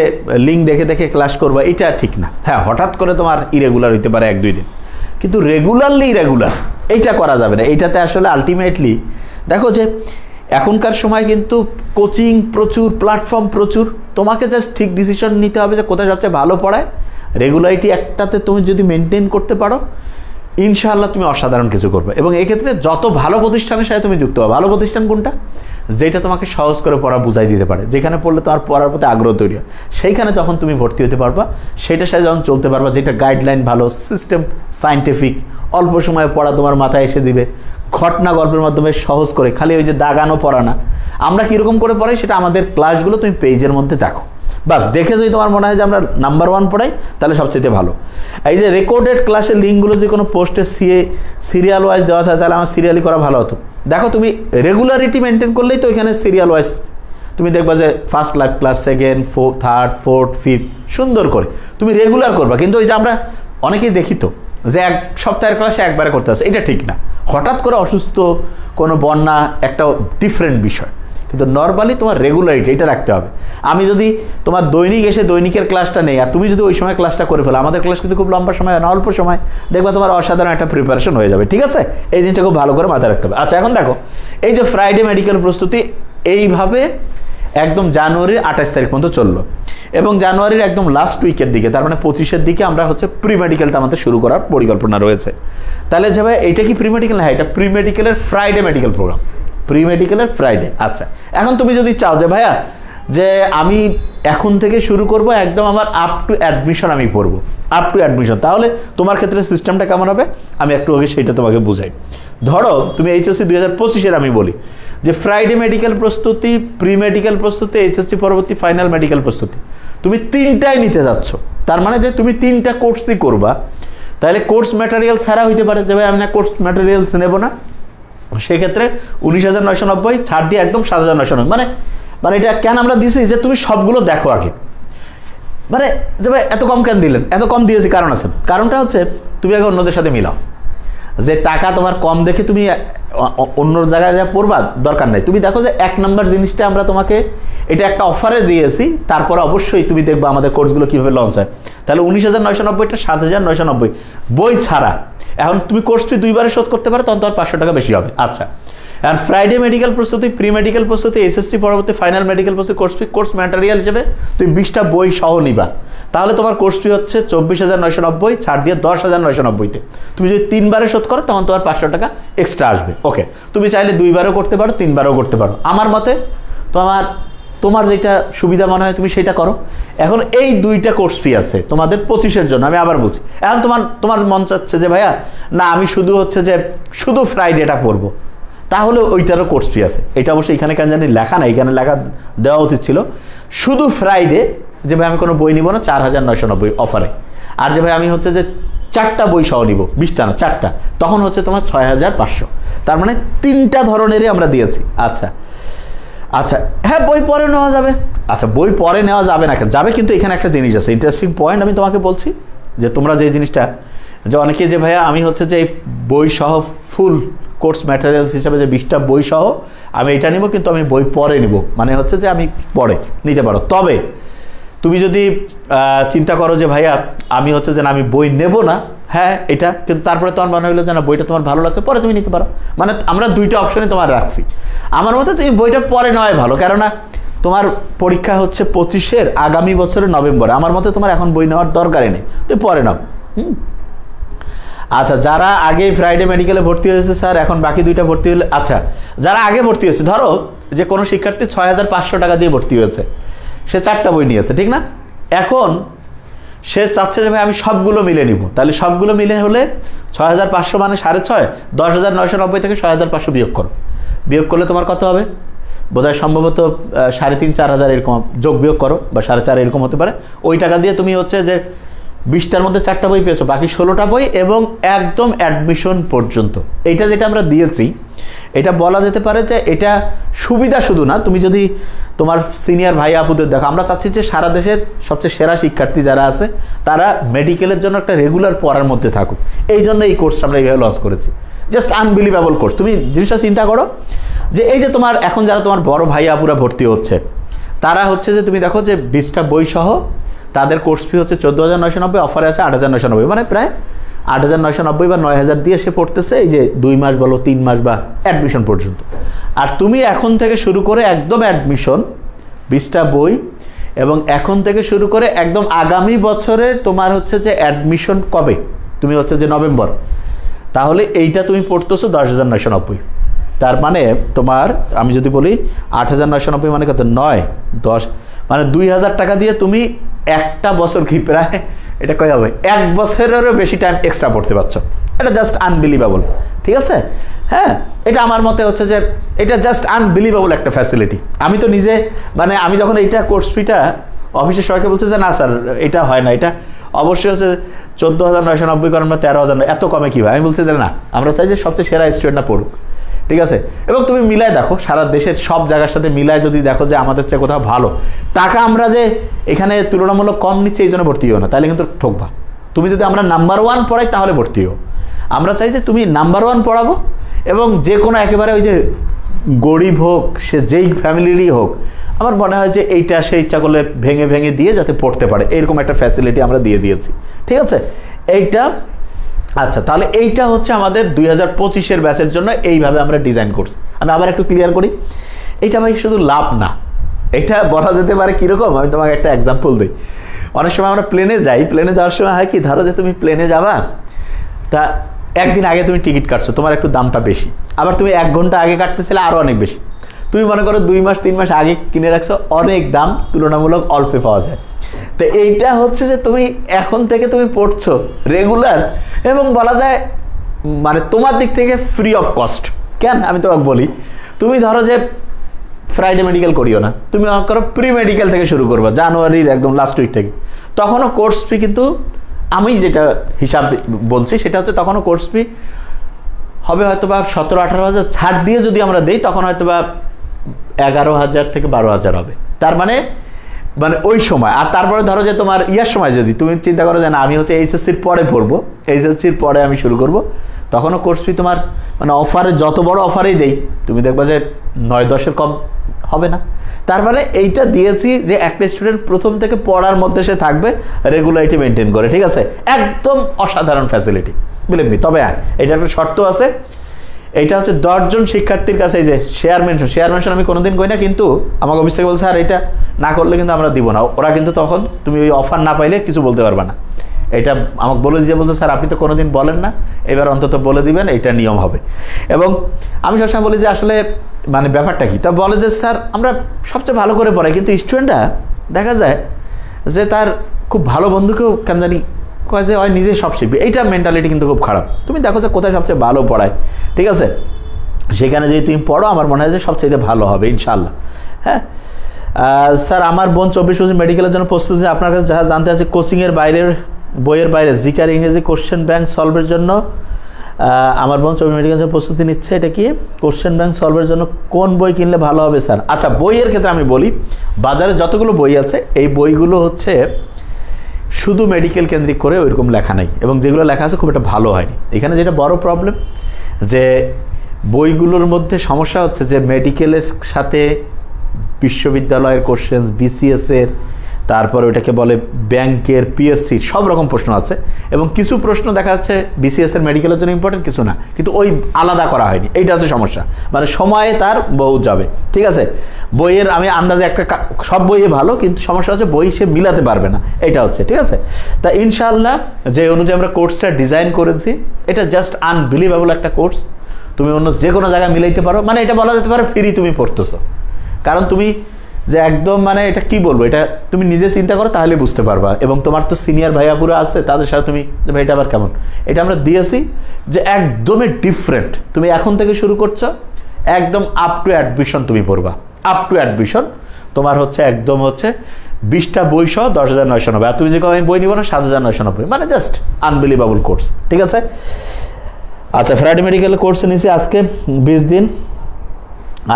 লিঙ্ক দেখে দেখে ক্লাস করবা, এটা ঠিক না। হ্যাঁ, হঠাৎ করে তোমার ইরেগুলার হইতে পারে 1-2 দিন, কিন্তু রেগুলারলি ইরেগুলার এইটা করা যাবে না। এইটাতে আসলে আলটিমেটলি দেখো যে এখনকার সময় কিন্তু কোচিং প্রচুর, প্ল্যাটফর্ম প্রচুর, তোমাকে জাস্ট ঠিক ডিসিশন নিতে হবে যে কোথায় সবচেয়ে ভালো পড়ায়। রেগুলারিটি একটাতে তুমি যদি মেনটেন করতে পারো, ইনশাআল্লাহ তুমি অসাধারণ কিছু করবে। এবং এক্ষেত্রে যত ভালো প্রতিষ্ঠানের সাথে তুমি যুক্ত হবে। ভালো প্রতিষ্ঠান কোনটা? যেটা তোমাকে সহজ করে পড়া বুঝাই দিতে পারে, যেখানে পড়লে তোমার পড়ার প্রতি আগ্রহ তৈরি হয়, সেইখানে যখন তুমি ভর্তি হতে পারবা, সেইটার সাথে যখন চলতে পারবা, যেটা গাইডলাইন ভালো, সিস্টেম সায়েন্টিফিক, অল্প সময়ে পড়া তোমার মাথায় এসে দিবে, ঘটনা গল্পের মাধ্যমে সহজ করে, খালি ওই যে দাগানো পড়া না। আমরা কীরকম করে পড়াই সেটা আমাদের ক্লাসগুলো তুমি পেজের মধ্যে দেখো, বাস দেখে যদি তোমার মনে হয় যে আমরা নাম্বার 1 পড়াই, তাহলে সবচেয়ে ভালো। এই যে রেকর্ডেড ক্লাসের লিঙ্কগুলো যে কোনো পোস্টে সিরিয়াল ওয়াইজ দেওয়া থাকে, তাহলে আমার সিরিয়ালি করা ভালো হতো। দেখো তুমি রেগুলারিটি মেনটেন করলেই তো এখানে সিরিয়াল ওয়াইজ তুমি দেখবা যে first class, second, third, fourth, fifth সুন্দর করে তুমি রেগুলার করবা। কিন্তু ওই যে আমরা অনেকেই দেখি তো যে 1 সপ্তাহের ক্লাসে একবারে করতে আসে, এটা ঠিক না। হঠাৎ করে অসুস্থ, কোনো বন্যা, একটা ডিফারেন্ট বিষয়, কিন্তু নর্মালি তোমার রেগুলারিটি এটা রাখতে হবে। আমি যদি তোমার দৈনিক এসে দৈনিকের ক্লাসটা নেই আর তুমি যদি ওই সময় ক্লাসটা করে ফেলো, আমাদের ক্লাস কিন্তু খুব লম্বা সময় না, অল্প সময়, দেখবা তোমার অসাধারণ একটা প্রিপারেশন হয়ে যাবে। ঠিক আছে, এই জিনিসটা খুব ভালো করে মাথায় রাখতে হবে। আচ্ছা, এখন দেখো এই যে ফ্রাইডে মেডিকেল প্রস্তুতি এইভাবে একদম জানুয়ারির 28 তারিখ পর্যন্ত চললো, এবং জানুয়ারির একদম লাস্ট উইকের দিকে, তার মানে 25-এর দিকে আমরা হচ্ছে প্রি মেডিকেলটা আমাদের শুরু করার পরিকল্পনা রয়েছে। তাহলে যে ভাই এইটা কি প্রি মেডিকেল? হ্যাঁ, এটা প্রি মেডিকেলের ফ্রাইডে মেডিকেল প্রোগ্রাম, প্রি মেডিকেলের ফ্রাইডে। আচ্ছা, এখন তুমি যদি চাও যে ভাইয়া যে আমি এখন থেকে শুরু করব, একদম আমার আপ টু অ্যাডমিশন আমি পড়বো, আপ টু অ্যাডমিশন, তাহলে তোমার ক্ষেত্রে সিস্টেমটা কেমন হবে আমি একটু আগে সেইটা তোমাকে বুঝাই। ধরো তুমি এইচএসসি 2025-এর আমি বলি যে ফ্রাইডে মেডিকেল প্রস্তুতি, প্রি মেডিকেল প্রস্তুতি, এইচএসসি পরবর্তী ফাইনাল মেডিকেল প্রস্তুতি, তুমি 3টাই নিতে যাচ্ছ। তার মানে যে তুমি 3টা কোর্সই করবা, তাহলে কোর্স ম্যাটেরিয়াল ছাড়া হইতে পারে যে ভাই আমি না কোর্স ম্যাটেরিয়ালস নেবো না, সেক্ষেত্রে 19,990 ছাড় দিয়ে একদম 7,990। মানে এটা কেন আমরা দিয়েছি যে তুমি সবগুলো দেখো আগে, মানে যে ভাই এত কম কেন দিলেন, এত কম দিয়েছি কারণ আছে। কারণটা হচ্ছে তুমি আগে অন্যদের সাথে মিলাও, যে টাকা তোমার কম দেখে তুমি অন্য জায়গায় যা পড়বা দরকার নাই। তুমি দেখো যে 1 নম্বর জিনিসটা আমরা তোমাকে এটা একটা অফারে দিয়েছি, তারপরে অবশ্যই তুমি দেখবা আমাদের কোর্সগুলো কীভাবে লঞ্চ হয়। তাহলে 19,990টা 7,990 বই ছাড়া। এখন তুমি কোর্স ফি 2বারে শোধ করতে পারো, তখন তোমার 500 টাকা বেশি হবে। আচ্ছা, আর ফ্রাইডে মেডিকেল প্রস্তুতি, প্রি মেডিকেল প্রস্তুতি, এসএসসি পরবর্তী ফাইনাল মেডিকেল প্রস্তুতি কোর্স ফি, কোর্স ম্যাটেরিয়াল হিসেবে তুমি 20টা বই সহ নিবা, তাহলে তোমার কোর্স ফি হচ্ছে 24,990 ছাড় দিয়ে 10,990-তে। তুমি যদি 3বারে শোধ করো তখন তোমার 500 টাকা এক্সট্রা আসবে। ওকে, তুমি চাইলে 2বারও করতে পারো, 3বারও করতে পারো, আমার মতে তোমার যেটা সুবিধা মনে হয় তুমি সেটা করো। এখন এই 2টা কোর্স ফি আছে তোমাদের 25-এর জন্য, আমি আবার বলছি। এখন তোমার মন চাচ্ছে যে ভাইয়া না আমি শুধু হচ্ছে যে শুধু ফ্রাইডেটা পড়বো, তাহলে ওইটারও কোর্স ফি আছে। এটা অবশ্যই এখানে কেন জানি লেখা না, এখানে লেখা দেওয়া উচিত ছিল শুধু ফ্রাইডে, যে ভাই আমি কোনো বই নিব না 4,990 অফারে, আর যে ভাই আমি হচ্ছে যে 4টা বই সহ নিব, 20টা না 4টা, তখন হচ্ছে তোমার 6,500। তার মানে 3টা ধরনেরই আমরা দিয়েছি। আচ্ছা, হ্যাঁ বই পরে নেওয়া যাবে। আচ্ছা, বই পরে নেওয়া যাবে না, যাবে, কিন্তু এখানে একটা জিনিস আছে, ইন্টারেস্টিং পয়েন্ট আমি তোমাকে বলছি, যে তোমরা যে জিনিসটা যে অনেকে যে ভাইয়া আমি হচ্ছে যে এই বই সহ ফুল কোর্স ম্যাটেরিয়ালস হিসাবে যে 20টা বই সহ আমি এটা নিব, কিন্তু আমি বই পরে নিব, মানে হচ্ছে যে আমি পরে নিতে পারো। তবে তুমি যদি চিন্তা করো যে ভাইয়া আমি হচ্ছে যে আমি বই নেব না, হ্যাঁ এটা, কিন্তু তারপরে তোমার মনে হলো যে না বইটা তোমার ভালো লাগছে, পরে তুমি নিতে পারো। মানে আমরা 2টা অপশনে তোমার রাখছি। আমার মতে তুমি বইটা পরে নেওয়াই ভালো, কেননা তোমার পরীক্ষা হচ্ছে 25-এর আগামী বছরের নভেম্বরে। আমার মতে তোমার এখন বই নেওয়ার দরকারই নেই, তুমি পরে নাও। আচ্ছা, যারা আগে ফ্রাইডে মেডিকেলে ভর্তি হয়েছে স্যার এখন বাকি 2টা ভর্তি হলে, আচ্ছা যারা আগে ভর্তি হয়েছে, ধরো যে কোনো শিক্ষার্থী 6,500 টাকা দিয়ে ভর্তি হয়েছে, সে 4টা বই নিয়েছে, ঠিক না? এখন সে চাচ্ছে যে ভাই আমি সবগুলো মিলে নিব, তাহলে সবগুলো মিলে হলে 6,500 মানে 6.5, 10,990 থেকে 6,500 বিয়োগ করো, বিয়োগ করলে তোমার কত হবে? বোধহয় সম্ভবত 3,500-4,000 এরকম যোগ বিয়োগ করো, বা 4,500 এরকম হতে পারে। ওই টাকা দিয়ে তুমি হচ্ছে যে 20টার মধ্যে 4টা বই পেয়েছো, বাকি 16টা বই এবং একদম অ্যাডমিশন পর্যন্ত। এইটা যেটা আমরা দিয়েছি, এটা বলা যেতে পারে যে এটা সুবিধা শুধু না, তুমি যদি তোমার সিনিয়র ভাই আপুদের দেখো, আমরা চাচ্ছি যে সারা দেশের সবচেয়ে সেরা শিক্ষার্থী যারা আছে তারা মেডিকেলের জন্য একটা রেগুলার পড়ার মধ্যে থাকুক, এই জন্য এই কোর্সটা আমরা এইভাবে লঞ্চ করেছি। Just unbelievable course. তুমি জিনিসটা চিন্তা করো যে এই যে তোমার এখন যারা তোমার বড় ভাই আপুরা ভর্তি হচ্ছে, তারা হচ্ছে যে তুমি দেখো যে 20টা বই সহ তাদের কোর্স ফি হচ্ছে 14,990, অফারে আছে 8,990, মানে প্রায় 8,990 বা 9,000 দিয়ে সে পড়তেছে এই যে 2 মাস বলো 3 মাস বা অ্যাডমিশন পর্যন্ত। আর তুমি এখন থেকে শুরু করে একদম অ্যাডমিশন 20টা বই এবং এখন থেকে শুরু করে একদম আগামী বছরের তোমার হচ্ছে যে অ্যাডমিশন কবে, তুমি হচ্ছে যে নভেম্বর, তাহলে এইটা তুমি পড়তেছো 10,990। তার মানে তোমার আমি যদি বলি 8,990 মানে কত, 9 10 মানে 2,000 টাকা দিয়ে তুমি একটা বছর কি প্রায় এটা কই হবে 1 বছরেরও বেশি টাইম এক্সট্রা পড়তে পারছো। এটা জাস্ট আনবিলিভেবল, ঠিক আছে? হ্যাঁ, এটা আমার মতে হচ্ছে যে এটা জাস্ট আনবিলিভেবল একটা ফ্যাসিলিটি। আমি তো নিজে মানে আমি যখন এইটা কোর্স ফিটা অফিসের সবাইকে বলছে যে না স্যার এটা হয় না, এটা অবশ্যই হচ্ছে 14,990 করেন বা 13,000, এত কমে কী হয়? আমি বলছি যে না, আমরা চাই যে সবচেয়ে সেরা স্টুডেন্টরা পড়ুক, ঠিক আছে? এবং তুমি মিলায় দেখো সারা দেশের সব জায়গার সাথে মিলায় যদি দেখো যে আমাদের চেয়ে কোথাও ভালো টাকা আমরা যে এখানে তুলনামূলক কম নিচ্ছে এই জন্য ভর্তি হও না, তাহলে কিন্তু ঠকবা। তুমি যদি আমরা নাম্বার 1 পড়াই তাহলে ভর্তি হও। আমরা চাই যে তুমি নাম্বার 1 পড়াবো এবং যে কোনো একেবারে ওই যে গরিব হোক সে যেই ফ্যামিলিরই হোক, আমার মনে হয় যে এইটা সে ইচ্ছা করলে ভেঙে ভেঙে দিয়ে যাতে পড়তে পারে এরকম একটা ফ্যাসিলিটি আমরা দিয়ে দিয়েছি, ঠিক আছে? এইটা আচ্ছা, তাহলে এইটা হচ্ছে আমাদের 2025-এর ব্যাচের জন্য এইভাবে আমরা ডিজাইন করছি। আমি আবার একটু ক্লিয়ার করি, এইটা ভাই শুধু লাভ না, এটা বলা যেতে পারে কীরকম, আমি তোমাকে একটা এক্সাম্পল দিই। অনেক সময় আমরা প্লেনে যাই, প্লেনে যাওয়ার সময় হয় কি, ধরো যে তুমি প্লেনে যাবা, তা একদিন আগে তুমি টিকিট কাটছো, তোমার একটু দামটা বেশি, আবার তুমি 1 ঘন্টা আগে কাটতেছিলে আরও অনেক বেশি, তুমি মনে করো 2 মাস 3 মাস আগে কিনে রাখছো, অনেক দাম তুলনামূলক অল্পে পাওয়া যায়। তো এইটা হচ্ছে যে তুমি এখন থেকে তুমি পড়ছো রেগুলার এবং বলা যায় মানে তোমার দিক থেকে ফ্রি অফ কস্ট। কেন আমি তোমাকে বলি, তুমি ধরো যে ফ্রাইডে মেডিকেল করিও না, তুমি মনে করো প্রি মেডিকেল থেকে শুরু করবা জানুয়ারির একদম লাস্ট উইক থেকে, তখনও কোর্স ফি কিন্তু আমি যেটা হিসাব বলছি সেটা হচ্ছে তখনও কোর্স ফি হবে হয়তো বা 17-18,000 ছাড় দিয়ে যদি আমরা দিই তখন হয়তো বা 11,000 থেকে 12,000 হবে। তার মানে ওই সময়। আর তারপরে ধরো যে তোমার ইয়ার সময় যদি তুমি চিন্তা করো যে না আমি হচ্ছে এইচএসসির পরে পড়বো, এইচএসসির পরে আমি শুরু করব, তখনও কোর্স ফি তোমার মানে অফারে যত বড় অফারেই দেই তুমি দেখবা যে 9-10-এর কম হবে না। তার মানে এইটা দিয়েছি যে একটা স্টুডেন্ট প্রথম থেকে পড়ার মধ্যে সে থাকবে, রেগুলারিটি মেনটেন করে, ঠিক আছে? একদম অসাধারণ ফ্যাসিলিটি, বিলিভ মি। তবে হ্যাঁ, এটার একটা শর্ত আছে, এইটা হচ্ছে 10 জন শিক্ষার্থীর কাছে এই যে শেয়ার মেনশন আমি কোনোদিন কই না, কিন্তু আমাকে অফিস থেকে বলছে আর এটা না করলে কিন্তু আমরা দিব না। ওরা কিন্তু তখন তুমি ওই অফার না পাইলে কিছু বলতে পারবে না। এটা আমাকে বলে দিয়ে বলছে স্যার আপনি তো কোনোদিন বলেন না, এবার অন্তত বলে দিবেন, এটা নিয়ম হবে। এবং আমি সবসময় বলি যে আসলে মানে ব্যাপারটা কি, তা বলে যে স্যার আমরা সবচেয়ে ভালো করে পড়াই, কিন্তু স্টুডেন্টরা দেখা যায় যে তার খুব ভালো বন্ধুকেও কেন জানি কয় যে হয় নিজে সব শিখবে, এইটা মেন্টালিটি কিন্তু খুব খারাপ। তুমি দেখো যে কোথায় সবচেয়ে ভালো পড়ায়, ঠিক আছে? সেখানে যদি তুমি পড়ো আমার মনে হয় যে সবচেয়ে ভালো হবে ইনশাল্লাহ। হ্যাঁ স্যার, আমার বোন 24 বছর মেডিকেলের জন্য প্রস্তুতি, আপনার কাছে যাহা জানতে আছে কোচিংয়ের বাইরের বইয়ের বাইরে জিকার ইংরেজি কোশ্চেন ব্যাংক সলভের জন্য আমার বোন 24 মেডিকেলের জন্য প্রস্তুতি নিচ্ছে, এটা কি কোশ্চেন ব্যাংক সলভের জন্য কোন বই কিনলে ভালো হবে স্যার? আচ্ছা, বইয়ের ক্ষেত্রে আমি বলি বাজারে যতগুলো বই আছে এই বইগুলো হচ্ছে শুধু মেডিকেল কেন্দ্রিক করে ওইরকম লেখা নেই, এবং যেগুলো লেখা আছে খুব একটা ভালো হয়নি। এখানে যেটা বড় প্রবলেম যে বইগুলোর মধ্যে সমস্যা হচ্ছে যে মেডিকেলের সাথে বিশ্ববিদ্যালয়ের কোশ্চেন, বিসিএসের, তারপরে ওইটাকে বলে ব্যাংকের, পিএসসির সব রকম প্রশ্ন আছে, এবং কিছু প্রশ্ন দেখা যাচ্ছে বিসিএসের মেডিকেলের জন্য ইম্পর্টেন্ট, কিছু না, কিন্তু ওই আলাদা করা হয়নি। এইটা হচ্ছে সমস্যা, মানে সময়ে তার বহু যাবে, ঠিক আছে? বইয়ের আমি আন্দাজে একটা সব বইয়ে ভালো, কিন্তু সমস্যা হচ্ছে বই সে মিলাতে পারবে না, এটা হচ্ছে, ঠিক আছে? তা ইনশাআল্লাহ যে অনুযায়ী আমরা কোর্সটা ডিজাইন করেছি এটা জাস্ট আনবিলিভেবল একটা কোর্স, তুমি অন্য যে কোনো জায়গায় মিলাইতে পারো, মানে এটা বলা যেতে পারে ফ্রি তুমি পড়তেছো। কারণ তুমি যে একদম মানে এটা কি বলবো, এটা তুমি নিজে চিন্তা করো তাহলে বুঝতে পারবা। এবং তোমার তো সিনিয়র ভাইয়াপুরা আছে, তাদের সাথে তুমি ভাই এটা আবার কেমন, এটা আমরা দিয়েছি যে একদমই ডিফারেন্ট। তুমি এখন থেকে শুরু করছো, একদম আপ টু অ্যাডমিশন তুমি পড়বা, আপ টু অ্যাডমিশন তোমার হচ্ছে একদম হচ্ছে 20টা বই সহ 10,990। আর তুমি যে আমি বই নিব না 7,990, মানে জাস্ট আনবিলিভেবল কোর্স, ঠিক আছে? আচ্ছা, ফ্রাইডে মেডিকেল কোর্স নিয়েছি আজকে 20 দিন।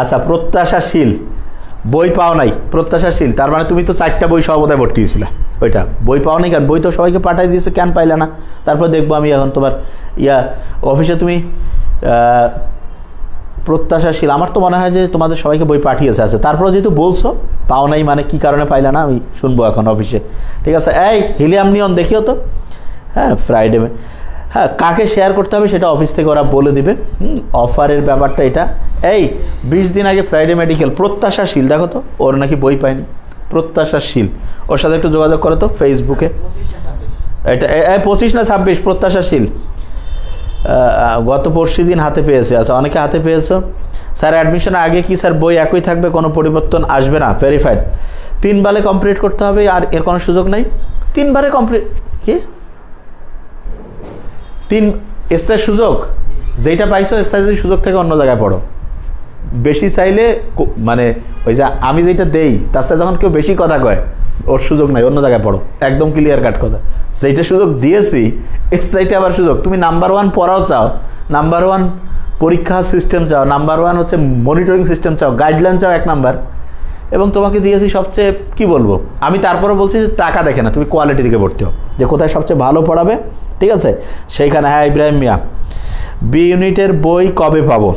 আচ্ছা, প্রত্যাশাশীল বই পাও নাই, প্রত্যাশাশীল তার মানে তুমি তো 4টা বই সহ বোধহয় ভর্তি হয়েছিল, ওইটা বই পাও নাই, কারণ বই তো সবাইকে পাঠাই দিয়েছে, কেন পাইলে না? তারপর দেখবো আমি এখন তোমার অফিসে তুমি প্রত্যাশাশীল, আমার তো মনে হয় যে তোমাদের সবাইকে বই পাঠিয়েছে আছে, তারপরে যেহেতু বলছো পাও নাই মানে কি কারণে পাইলে না আমি শুনবো এখন অফিসে, ঠিক আছে? এই হিলিয়াম নিয়ন দেখিও তো, হ্যাঁ ফ্রাইডে, হ্যাঁ কাকে শেয়ার করতে হবে সেটা অফিস থেকে ওরা বলে দিবে। অফারের ব্যাপারটা এটা। এই 20 দিন আগে ফ্রাইডে মেডিকেল, প্রত্যাশাশীল, দেখো তো ওর নাকি বই পায়নি, প্রত্যাশাশীল, ওর সাথে একটু যোগাযোগ করো তো ফেসবুকে। এটা 25 না 26 প্রত্যাশাশীল, গত পরশু দিন হাতে পেয়েছে। আচ্ছা অনেকে হাতে পেয়েছো। স্যার অ্যাডমিশনের আগে কি স্যার বই একই থাকবে, কোনো পরিবর্তন আসবে না? ভেরিফাইড 3 বারে কমপ্লিট করতে হবে, আর এর কোনো সুযোগ নাই। 3 বারে কমপ্লিট কি 3 এসের সুযোগ, যেটা পাইছো এসে যদি সুযোগ থেকে অন্য জায়গায় পড়ো। বেশি চাইলে মানে ওই যে আমি যেটা দেই তার সাথে যখন কেউ বেশি কথা কয় ওর সুযোগ নাই, অন্য জায়গায় পড়ো, একদম ক্লিয়ার কাট কথা। যেটা সুযোগ দিয়েছি এর চাইতে আবার সুযোগ, তুমি নাম্বার 1 পড়াও চাও, নাম্বার 1 পরীক্ষা সিস্টেম চাও, নাম্বার 1 হচ্ছে মনিটরিং সিস্টেম চাও, গাইডলাইন চাও 1 নাম্বার, এবং তোমাকে দিয়েছি সবচেয়ে কি বলবো আমি, তারপরে বলছি যে টাকা দেখে না, তুমি কোয়ালিটি দিকে ভর্তি হও, যে কোথায় সবচেয়ে ভালো পড়াবে, ঠিক আছে সেইখানে। হ্যাঁ ইব্রাহিম মিয়া, বি ইউনিটের বই কবে পাবো?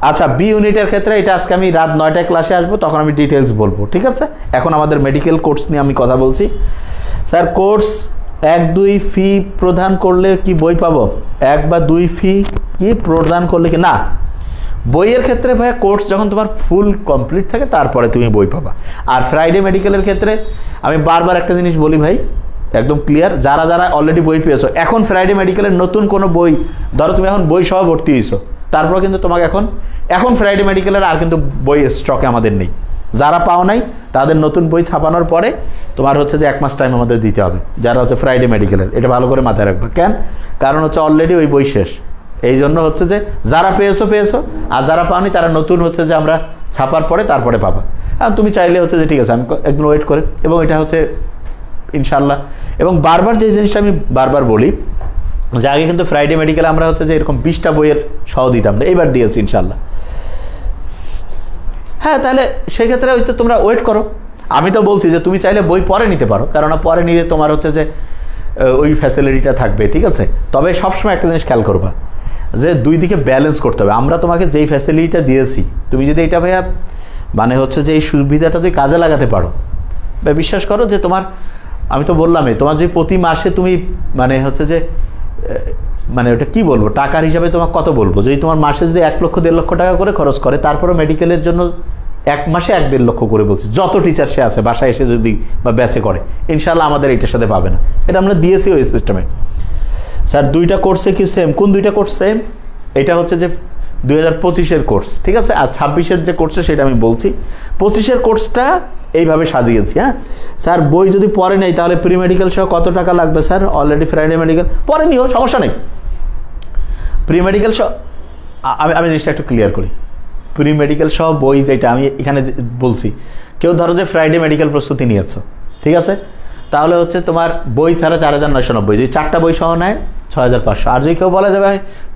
আচ্ছা বি ইউনিটের ক্ষেত্রে এটা আজকে আমি রাত 9টায় ক্লাসে আসবো, তখন আমি ডিটেলস বলবো, ঠিক আছে? এখন আমাদের মেডিকেল কোর্স নিয়ে আমি কথা বলছি। স্যার কোর্স 1-2 ফি প্রদান করলে কি বই পাবো? 1 বা 2 ফি কি প্রদান করলে কি না? বইয়ের ক্ষেত্রে ভাইয়া কোর্স যখন তোমার ফুল কমপ্লিট থাকে তারপরে তুমি বই পাবা। আর ফ্রাইডে মেডিকেলের ক্ষেত্রে আমি বারবার একটা জিনিস বলি ভাই, একদম ক্লিয়ার, যারা যারা অলরেডি বই পেয়েছো, এখন ফ্রাইডে মেডিকেলের নতুন কোনো বই, ধরো তুমি এখন বই সহ ভর্তি হয়েছো, তারপর কিন্তু তোমাকে এখন ফ্রাইডে মেডিকেলের আর কিন্তু বই স্টকে আমাদের নেই। যারা পাও নাই তাদের নতুন বই ছাপানোর পরে তোমার হচ্ছে যে 1 মাস টাইম আমাদের দিতে হবে, যারা হচ্ছে ফ্রাইডে মেডিকেলের, এটা ভালো করে মাথায় রাখবে। কেন? কারণ হচ্ছে অলরেডি ওই বই শেষ, এই জন্য হচ্ছে যে যারা পেয়েছো, আর যারা পাওনি তারা নতুন হচ্ছে যে আমরা ছাপার পরে তারপরে পাবা। আর তুমি চাইলে হচ্ছে যে ঠিক আছে আমি একদিন ওয়েট করে, এবং এটা হচ্ছে ইনশাল্লাহ। এবং বারবার যে জিনিসটা আমি বারবার বলি যে আগে কিন্তু ফ্রাইডে মেডিকেলে আমরা হচ্ছে যে এরকম 20টা বইয়ের সহ দিতাম না, এবার দিয়েছি ইনশাল্লাহ। হ্যাঁ তাহলে সেক্ষেত্রে হয়তো তোমরা ওয়েট করো। আমি তো বলছি যে তুমি চাইলে বই পরে নিতে পারো, কারণ পরে নিলে তোমার হচ্ছে যে ওই ফ্যাসিলিটিটা থাকবে, ঠিক আছে? তবে সবসময় একটা জিনিস খেয়াল করবা যে 2 দিকে ব্যালেন্স করতে হবে। আমরা তোমাকে যেই ফ্যাসিলিটিটা দিয়েছি, তুমি যদি এটা ভাইয়া মানে হচ্ছে যে এই সুবিধাটা তুই কাজে লাগাতে পারো, বা বিশ্বাস করো যে তোমার, আমি তো বললামই তোমার যে প্রতি মাসে তুমি মানে হচ্ছে যে মানে ওটা কি বলবো টাকার হিসাবে তোমার কত বলবো, যদি তোমার মাসে যদি 1 লক্ষ 1.5 লক্ষ টাকা করে খরচ করে, তারপরে মেডিকেলের জন্য 1 মাসে 1-1.5 লক্ষ করে বলছি, যত টিচার সে আছে বাসায় এসে যদি বা ব্যাচে করে, ইনশাল্লাহ আমাদের এইটার সাথে পাবে না, এটা আমরা দিয়েছি ওই সিস্টেমে। স্যার 2টা কোর্সে কি সেম? কোন 2টা কোর্স সেম? এটা হচ্ছে যে 2025-এর কোর্স, ঠিক আছে? আর 26-এর যে কোর্সে সেটা আমি বলছি। 25-এর কোর্সটা এইভাবে সাজিয়েছি। হ্যাঁ স্যার বই যদি পরে নেই তাহলে প্রি মেডিকেল সহ কত টাকা লাগবে? স্যার অলরেডি ফ্রাইডে মেডিকেল পরে নিও, সমস্যা নেই। প্রি মেডিকেল সহ আমি জিনিসটা একটু ক্লিয়ার করি। প্রি মেডিকেল সহ বই যেটা আমি এখানে বলছি, কেউ ধরো যে ফ্রাইডে মেডিকেল প্রস্তুতি নিয়েছো, ঠিক আছে? তাহলে হচ্ছে তোমার বই ছাড়া 4990, যদি 4টা বই সহ নেয় 6500। আর যদি কেউ বলা যাবে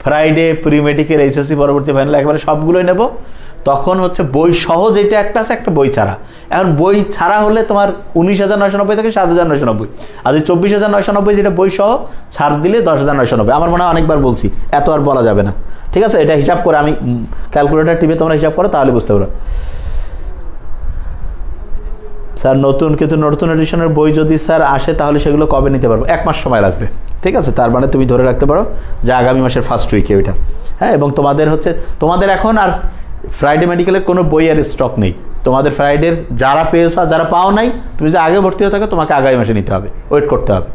ফ্রাইডে প্রি মেডিকেল এইচএসসি পরবর্তী ফাইনাল একবারে সবগুলোই নেব, তখন হচ্ছে বই সহ যেটা একটা আছে, একটা বই ছাড়া। এখন বই ছাড়া হলে তোমার 19,990 থেকে 7,990, আর যদি 24,990 যেটা বই সহ ছাড় দিলে 10,990। আমার মনে হয় অনেকবার বলছি, এত আর বলা যাবে না, ঠিক আছে? এটা হিসাব করে আমি ক্যালকুলেটার টিপে তোমরা হিসাব করো, তাহলে বুঝতে পারো। স্যার নতুন এডিশনের বই যদি স্যার আসে তাহলে সেগুলো কবে নিতে পারবো? 1 মাস সময় লাগবে, ঠিক আছে? তার মানে তুমি ধরে রাখতে পারো যে আগামী মাসের ফার্স্ট উইকে ওইটা। হ্যাঁ, এবং তোমাদের এখন আর ফ্রাইডে মেডিকেলের কোনো বই আর স্টক নেই। তোমাদের ফ্রাইডের যারা পেয়েছো আর যারা পাও নাই, তুমি যদি আগে ভর্তি হয়ে থাকো তোমাকে আগামী মাসে নিতে হবে, ওয়েট করতে হবে,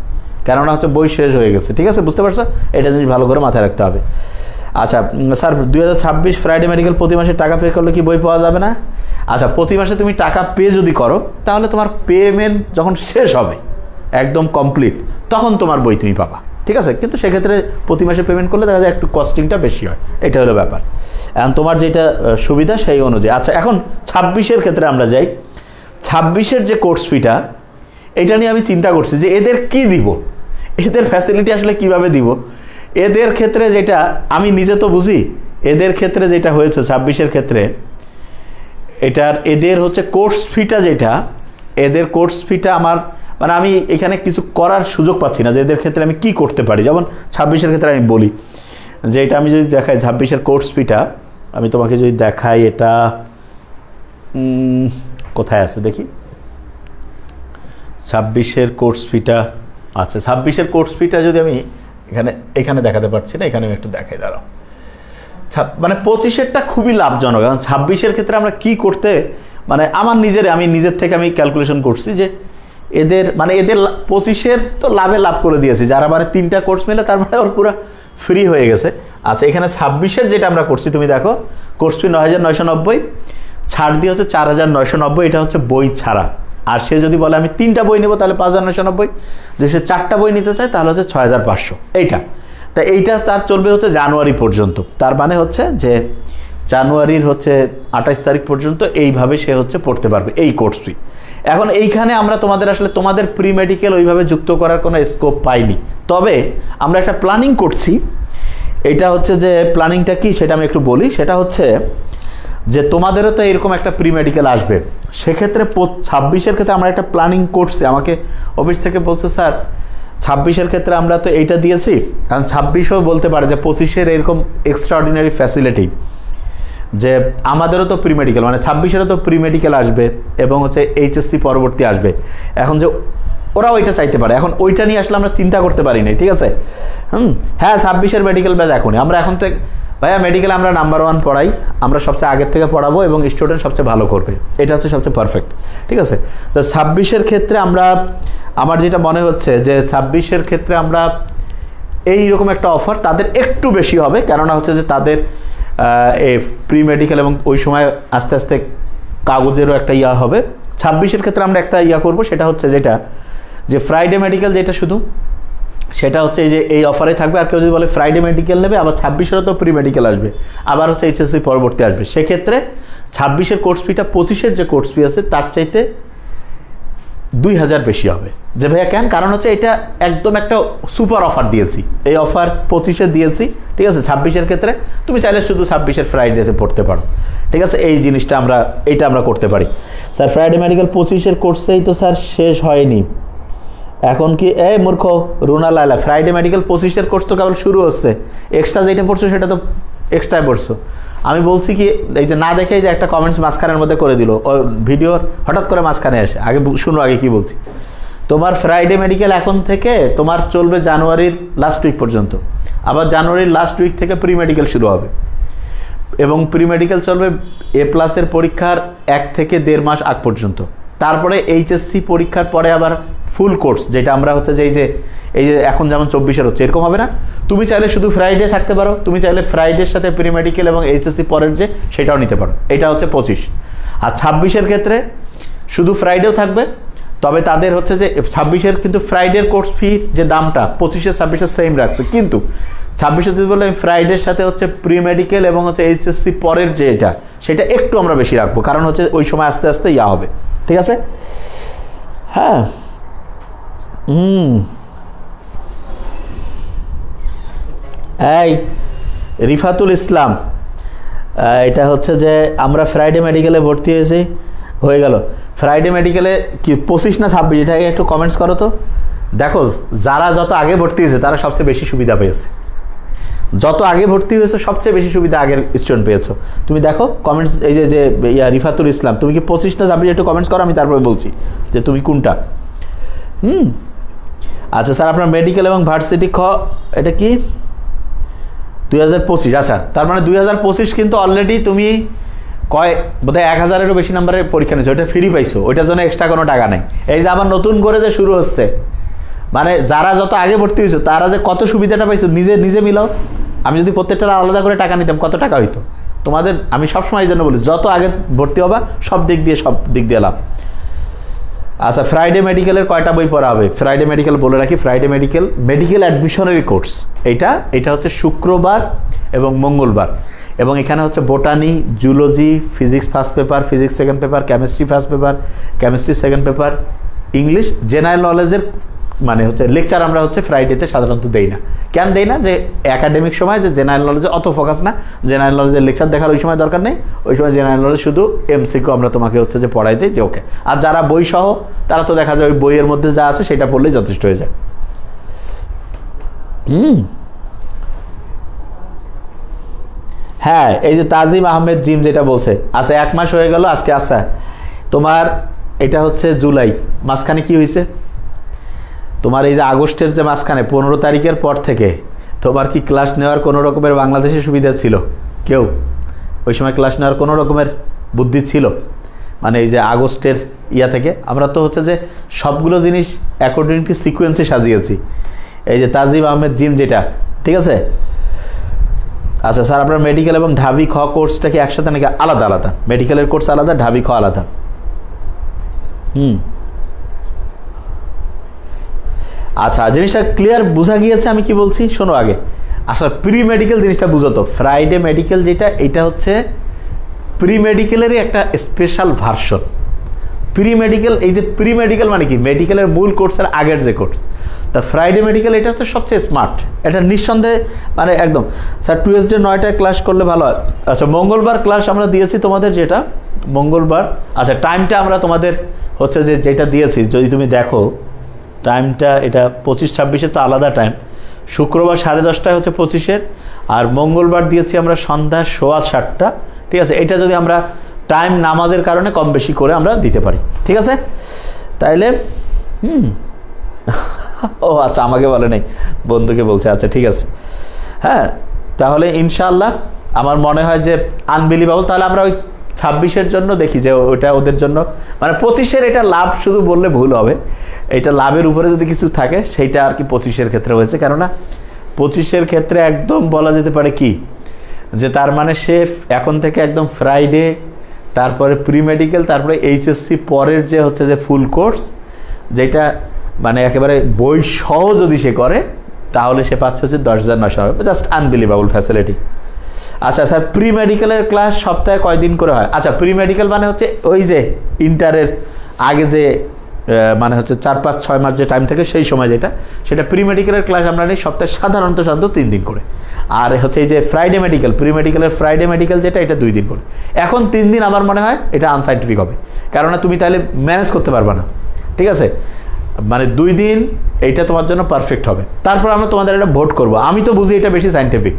কেননা হচ্ছে বই শেষ হয়ে গেছে, ঠিক আছে? বুঝতে পারছো? এটা জিনিস ভালো করে মাথায় রাখতে হবে। আচ্ছা স্যার 2026 ফ্রাইডে মেডিকেল প্রতি মাসে টাকা পে করলে কি বই পাওয়া যাবে না? আচ্ছা প্রতি মাসে তুমি টাকা পে যদি করো তাহলে তোমার পেমেন্ট যখন শেষ হবে একদম কমপ্লিট, তখন তোমার বই তুমি পাবা, ঠিক আছে? কিন্তু সেক্ষেত্রে প্রতি মাসে পেমেন্ট করলে দেখা যায় একটু কস্টিংটা বেশি হয়, এটা হলো ব্যাপার। এখন তোমার যেটা সুবিধা সেই অনুযায়ী। আচ্ছা এখন 26-এর ক্ষেত্রে আমরা যাই। 26-এর যে কোর্স ফিটা, এটা নিয়ে আমি চিন্তা করছি যে এদের কি দিব, এদের ফ্যাসিলিটি আসলে কিভাবে দিব। এদের ক্ষেত্রে যেটা আমি নিজে তো বুঝি, এদের ক্ষেত্রে যেটা হয়েছে 26-এর ক্ষেত্রে, এদের হচ্ছে কোর্স ফিটা যেটা, এদের কোর্স ফিটা আমার মানে আমি এখানে কিছু করার সুযোগ পাচ্ছি না যে এদের ক্ষেত্রে আমি কি করতে পারি। যেমন 26-এর ক্ষেত্রে আমি বলি যে এটা আমি যদি দেখাই 26-এর কোর্স ফিটা, আমি তোমাকে যদি দেখাই, এটা কোথায় আছে দেখি, 26-এর কোর্স ফিটা, আচ্ছা 26-এর কোর্স ফিটা যদি আমি এখানে দেখাতে পারছি না, এখানে আমি একটু দেখাই, দাঁড়াও। মানে 25-এরটা খুবই লাভজনক। কারণ 26-এর ক্ষেত্রে আমরা কি করতে, মানে আমি নিজের থেকে আমি ক্যালকুলেশন করছি যে এদের 25-এর তো লাভ করে দিয়েছি, যারা মানে 3টা কোর্স মিলে তার মানে ওর পুরো ফ্রি হয়ে গেছে। আচ্ছা এখানে 26-এর যেটা আমরা করছি তুমি দেখো, কোর্স ফি 9,990, ছাড় দিয়ে হচ্ছে 4,990, এটা হচ্ছে বই ছাড়া। আর সে যদি বলে আমি 3টা বই নেবো তাহলে 5,990, যদি সে 4টা বই নিতে চায় তাহলে হচ্ছে 6,500 এইটা। তা এইটা তার চলবে হচ্ছে জানুয়ারি পর্যন্ত, তার মানে হচ্ছে যে জানুয়ারির হচ্ছে 28 তারিখ পর্যন্ত এইভাবে সে হচ্ছে পড়তে পারবে এই কোর্স ফি। এখন এইখানে আমরা তোমাদের প্রি মেডিকেল ওইভাবে যুক্ত করার কোনো স্কোপ পাইনি, তবে আমরা একটা প্ল্যানিং করছি। এটা হচ্ছে যে প্ল্যানিংটা কি সেটা আমি একটু বলি, সেটা হচ্ছে যে তোমাদেরও তো এরকম একটা প্রি মেডিকেল আসবে, সেক্ষেত্রে 26-এর ক্ষেত্রে আমরা একটা প্ল্যানিং করছি। আমাকে অফিস থেকে বলছে স্যার 26-এর ক্ষেত্রে আমরা তো এইটা দিয়েছি, কারণ 26-ও বলতে পারে যে 25-এর এরকম এক্সট্রাঅর্ডিনারি ফ্যাসিলিটি, যে আমাদেরও তো প্রি মেডিকেল, মানে 26-এরও তো প্রি মেডিকেল আসবে এবং হচ্ছে এইচএসসি পরবর্তী আসবে। এখন যে ওরাও ওইটা চাইতে পারে, এখন ওইটা নিয়ে আসলে আমরা চিন্তা করতে পারি না, ঠিক আছে। হ্যাঁ 26-এর মেডিকেল ব্যাচ এখনই আমরা এখন থেকে ভাইয়া মেডিকেল আমরা নাম্বার 1 পড়াই, আমরা সবচেয়ে আগের থেকে পড়াবো এবং স্টুডেন্ট সবচেয়ে ভালো করবে, এটা হচ্ছে সবচেয়ে পারফেক্ট, ঠিক আছে। তো 26-এর ক্ষেত্রে আমার যেটা মনে হচ্ছে যে 26-এর ক্ষেত্রে আমরা এইরকম একটা অফার তাদের একটু বেশি হবে, কেননা হচ্ছে যে তাদের এই প্রি মেডিকেল এবং ওই সময় আস্তে আস্তে কাগজেরও একটা হবে। 26-এর ক্ষেত্রে আমরা একটা করব, সেটা হচ্ছে যেটা যে ফ্রাইডে মেডিকেল, যেটা শুধু সেটা হচ্ছে এই অফারে থাকবে। আর কেউ যদি বলে ফ্রাইডে মেডিকেল নেবে, আবার 26-এরও তো প্রি মেডিকেল আসবে, আবার হচ্ছে এইচএসসি পরবর্তী আসবে, সেক্ষেত্রে 26-এর কোর্স ফিটা 25-এর যে কোর্স ফি আছে তার চাইতে 2,000 বেশি হবে। যে ভাইয়া কেন? কারণ হচ্ছে এটা একদম একটা সুপার অফার দিয়েছি, এই অফার 25-এ দিয়েছি, ঠিক আছে। 26-এর ক্ষেত্রে তুমি চাইলে শুধু 26-এর ফ্রাইডেতে পড়তে পারো, ঠিক আছে। এই জিনিসটা আমরা করতে পারি। স্যার ফ্রাইডে মেডিকেল 25-এর কোর্সেই তো স্যার শেষ হয়নি, এখন কি মূর্খ রুনা লাইলা, ফ্রাইডে মেডিকেল 25-এর কোর্স তো কেবল শুরু হচ্ছে, এক্সট্রা যেটা পড়ছো সেটা তো এক্সট্রায় পড়ছো। আমি বলছি কি এই যে না দেখেই যে একটা কমেন্টস মাঝখানের মধ্যে করে দিল, ও ভিডিওর হঠাৎ করে মাঝখানে আসে, আগে শুনো আগে কি বলছি। তোমার ফ্রাইডে মেডিকেল এখন থেকে তোমার চলবে জানুয়ারির লাস্ট উইক পর্যন্ত, আবার জানুয়ারির লাস্ট উইক থেকে প্রি মেডিকেল শুরু হবে এবং প্রি মেডিকেল চলবে A+-এর পরীক্ষার 1 থেকে 1.5 মাস আগ পর্যন্ত। তারপরে এইচএসসি পরীক্ষার পরে আবার ফুল কোর্স, যেটা আমরা হচ্ছে যে এই যে এখন যেমন 24-এর হচ্ছে এরকম হবে না। তুমি চাইলে শুধু ফ্রাইডে থাকতে পারো, তুমি চাইলে ফ্রাইডের সাথে প্রি মেডিকেল এবং এইচএসসি পরের যে সেটাও নিতে পারো, এটা হচ্ছে 25। আর 26-এর ক্ষেত্রে শুধু ফ্রাইডেও থাকবে, তবে তাদের হচ্ছে যে 26-এর কিন্তু ফ্রাইডের কোর্স ফির যে দামটা 25-এর 26-এর সেম রাখছে, কিন্তু 26-এ যদি বলে ফ্রাইডের সাথে হচ্ছে প্রি মেডিকেল এবং হচ্ছে এইচএসসি পরের যে সেটা একটু আমরা বেশি রাখবো, কারণ হচ্ছে ওই সময় আস্তে আস্তে হবে, ঠিক আছে। হ্যাঁ এই রিফাতুল ইসলাম, এটা হচ্ছে যে আমরা ফ্রাইডে মেডিকেলে ভর্তি হয়ে গেল। ফ্রাইডে মেডিকেলে কি 25 না 26, এটাকে একটু কমেন্টস করো তো। দেখো যারা যত আগে ভর্তি হয়েছে তারা সবচেয়ে বেশি সুবিধা পেয়েছে, যত আগে ভর্তি হয়েছে সবচেয়ে বেশি সুবিধা আগের স্টুডেন্ট পেয়েছো। তুমি দেখো কমেন্টস, এই যে রিফাতুল ইসলাম, তুমি কি 25 না 26 একটু কমেন্টস করো, আমি তারপরে বলছি যে তুমি কোনটা। আচ্ছা স্যার আপনার মেডিকেল এবং ভার্সিটি এটা কি 2025? আচ্ছা তার মানে 2025 কিন্তু অলরেডি তুমি বোধহয় 1000-এরও বেশি নাম্বারের পরীক্ষা নিয়েছো, ওইটা ফ্রি পাইছো, ওইটার জন্য এক্সট্রা কোনো টাকা নেই। এই যে আবার নতুন করে যে শুরু হচ্ছে, মানে যারা যত আগে ভর্তি হয়েছো তারা যে কত সুবিধাটা পাইছো নিজে মিলাও। আমি যদি প্রত্যেকটা আলাদা করে টাকা নিতাম কত টাকা হইতো তোমাদের। আমি সবসময় এই জন্য বলি যত আগে ভর্তি হবা সব দিক দিয়ে লাভ। আচ্ছা ফ্রাইডে মেডিকেলের কয়টা বই পড়া হবে? ফ্রাইডে মেডিকেল বলে রাখি, ফ্রাইডে মেডিকেল অ্যাডমিশনারি কোর্স এটা হচ্ছে শুক্রবার এবং মঙ্গলবার, এবং এখানে হচ্ছে botany, zoology, physics first paper, physics second paper, chemistry first paper, chemistry second paper, English, general নলেজের মানে হচ্ছে লেকচার আমরা হচ্ছে ফ্রাইডেতে সাধারণত দেই না। কেন দেই না? যে একাডেমিক সময় যে জেনারেল নলেজে অত ফোকাস না, জেনারেল নলেজের লেকচার দেখার ওই সময় দরকার নেই, ওই সময় জেনারেল নলেজ শুধু এমসিকিউ আমরা তোমাকে হচ্ছে যে পড়াই দিই যে ওকে। আর যারা বই সহ তারা তো দেখা যায় ওই বইয়ের মধ্যে যা আছে সেটা পড়লেই যথেষ্ট হয়ে যায়। হ্যাঁ এই যে তাজিম আহমেদ জিম যেটা বলছে, আচ্ছা 1 মাস হয়ে গেল আজকে। আচ্ছা তোমার এটা হচ্ছে জুলাই, মাঝখানে কি হয়েছে তোমার? এই যে আগস্টের যে মাঝখানে 15 তারিখের পর থেকে তোমার কি ক্লাস নেওয়ার কোনো রকমের বাংলাদেশে সুবিধা ছিল? কেউ ওই সময় ক্লাস নেওয়ার কোনো রকমের বুদ্ধি ছিল? মানে এই যে আগস্টের ইয়া থেকে আমরা তো হচ্ছে যে সবগুলো জিনিস অ্যাকর্ডিং টু সিকোয়েন্সে সাজিয়েছি। এই যে তাজিম আহমেদ জিম যেটা, ঠিক আছে। আচ্ছা স্যার, আপনার মেডিকেল এবং ঢাবি খ কোর্সটা কি একসাথে নাকি আলাদা আলাদা? মেডিকেলের কোর্স আলাদা, ঢাবি খ আলাদা। আচ্ছা, জিনিসটা ক্লিয়ার বোঝা গিয়েছে আমি কি বলছি? শোনো আগে, আসলে প্রি মেডিকেল জিনিসটা বুঝো তো। ফ্রাইডে মেডিকেল যেটা, এটা হচ্ছে প্রি মেডিকেলেরই একটা স্পেশাল ভার্সন। প্রি মেডিকেল, এই যে প্রি মেডিকেল মানে কি? মেডিকেলের মূল কোর্সের আগের যে কোর্স। তা ফ্রাইডে মেডিকেল এটা হচ্ছে সবচেয়ে স্মার্ট, এটা নিঃসন্দেহে মানে একদম। স্যার টুয়েসডে 9টায় ক্লাস করলে ভালো হয়। আচ্ছা, মঙ্গলবার ক্লাস আমরা দিয়েছি তোমাদের, যেটা মঙ্গলবার। আচ্ছা, টাইমটা আমরা তোমাদের হচ্ছে যে যেটা দিয়েছি, যদি তুমি দেখো টাইমটা, এটা 25-26-এর তো আলাদা টাইম। শুক্রবার 10:30টায় হচ্ছে 25-এর, আর মঙ্গলবার দিয়েছি আমরা সন্ধ্যা 7:15, ঠিক আছে। এটা যদি আমরা টাইম নামাজের কারণে কম বেশি করে আমরা দিতে পারি, ঠিক আছে। তাইলে ও আচ্ছা, আমাকে বলে নাই, বন্ধুকে বলছে। আচ্ছা ঠিক আছে, হ্যাঁ। তাহলে ইনশাআল্লাহ আমার মনে হয় যে আনবিলিভেবল। তাহলে আমরা ওই 26-এর জন্য দেখি যে ওটা ওদের জন্য, মানে 25-এর এটা লাভ শুধু বললে ভুল হবে। এটা লাভের উপরে যদি কিছু থাকে সেইটা আর কি 25-এর ক্ষেত্রে হয়েছে। কেননা 25-এর ক্ষেত্রে একদম বলা যেতে পারে কি, যে তার মানে সে এখন থেকে একদম ফ্রাইডে, তারপরে প্রি মেডিকেল, তারপরে এইচএসসি পরের যে হচ্ছে যে ফুল কোর্স, যেটা মানে একেবারে বই সহ যদি সে করে, তাহলে সে পাচ্ছে হচ্ছে 10,900। Just unbelievable facility. আচ্ছা স্যার, প্রি মেডিকেলের ক্লাস সপ্তাহে কয়দিন করে হয়? আচ্ছা, প্রি মেডিকেল মানে হচ্ছে ওই যে ইন্টারের আগে যে মানে হচ্ছে 4-5-6 মাস যে টাইম থাকে সেই সময় যেটা, সেটা প্রি মেডিকেলের ক্লাস আমরা নিই সপ্তাহে সাধারণত 3 দিন করে। আর হচ্ছে এই যে ফ্রাইডে মেডিকেল, প্রি মেডিকেলের ফ্রাইডে মেডিকেল যেটা, এটা 2 দিন করে। এখন 3 দিন আমার মনে হয় এটা আনসাইন্টিফিক হবে, কেননা তুমি তাহলে ম্যানেজ করতে পারবে না, ঠিক আছে। মানে 2 দিন এইটা তোমার জন্য পারফেক্ট হবে। তারপর আমরা তোমাদের এটা ভোট করব। আমি তো বুঝি এটা বেশি সায়েন্টিফিক,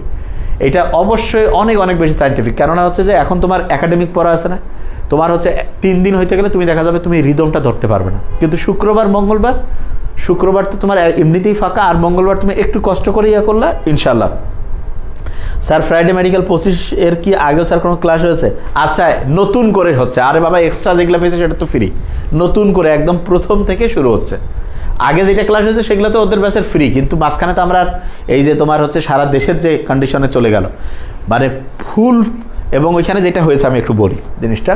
এটা অবশ্যই অনেক অনেক বেশি সায়েন্টিফিক। কেননা হচ্ছে যে এখন তোমার একাডেমিক পড়া আছে না, তোমার হচ্ছে 3 দিন হইতে গেলে তুমি দেখা যাবে তুমি রিদমটা ধরতে পারবে না। কিন্তু শুক্রবার মঙ্গলবার, শুক্রবার তো তোমার এমনিতেই ফাঁকা, আর মঙ্গলবার তুমি একটু কষ্ট করে ইয়া করলা ইনশাল্লাহ। স্যার ফ্রাইডে মেডিকেল 25-এর কি আগেও স্যার কোনো ক্লাস হয়েছে? আচ্ছা, নতুন করে হচ্ছে। আরে বাবা, এক্সট্রা যেগুলো পেয়েছে সেটা তো ফ্রি, নতুন করে একদম প্রথম থেকে শুরু হচ্ছে। আগে যেটা ক্লাস হয়েছে সেগুলো তো ওদের ব্যাচের ফ্রি, কিন্তু মাঝখানে তো আমরা এই যে তোমার হচ্ছে সারা দেশের যে কন্ডিশনে চলে গেল, মানে ফুল। এবং ওইখানে যেটা হয়েছে আমি একটু বলি জিনিসটা,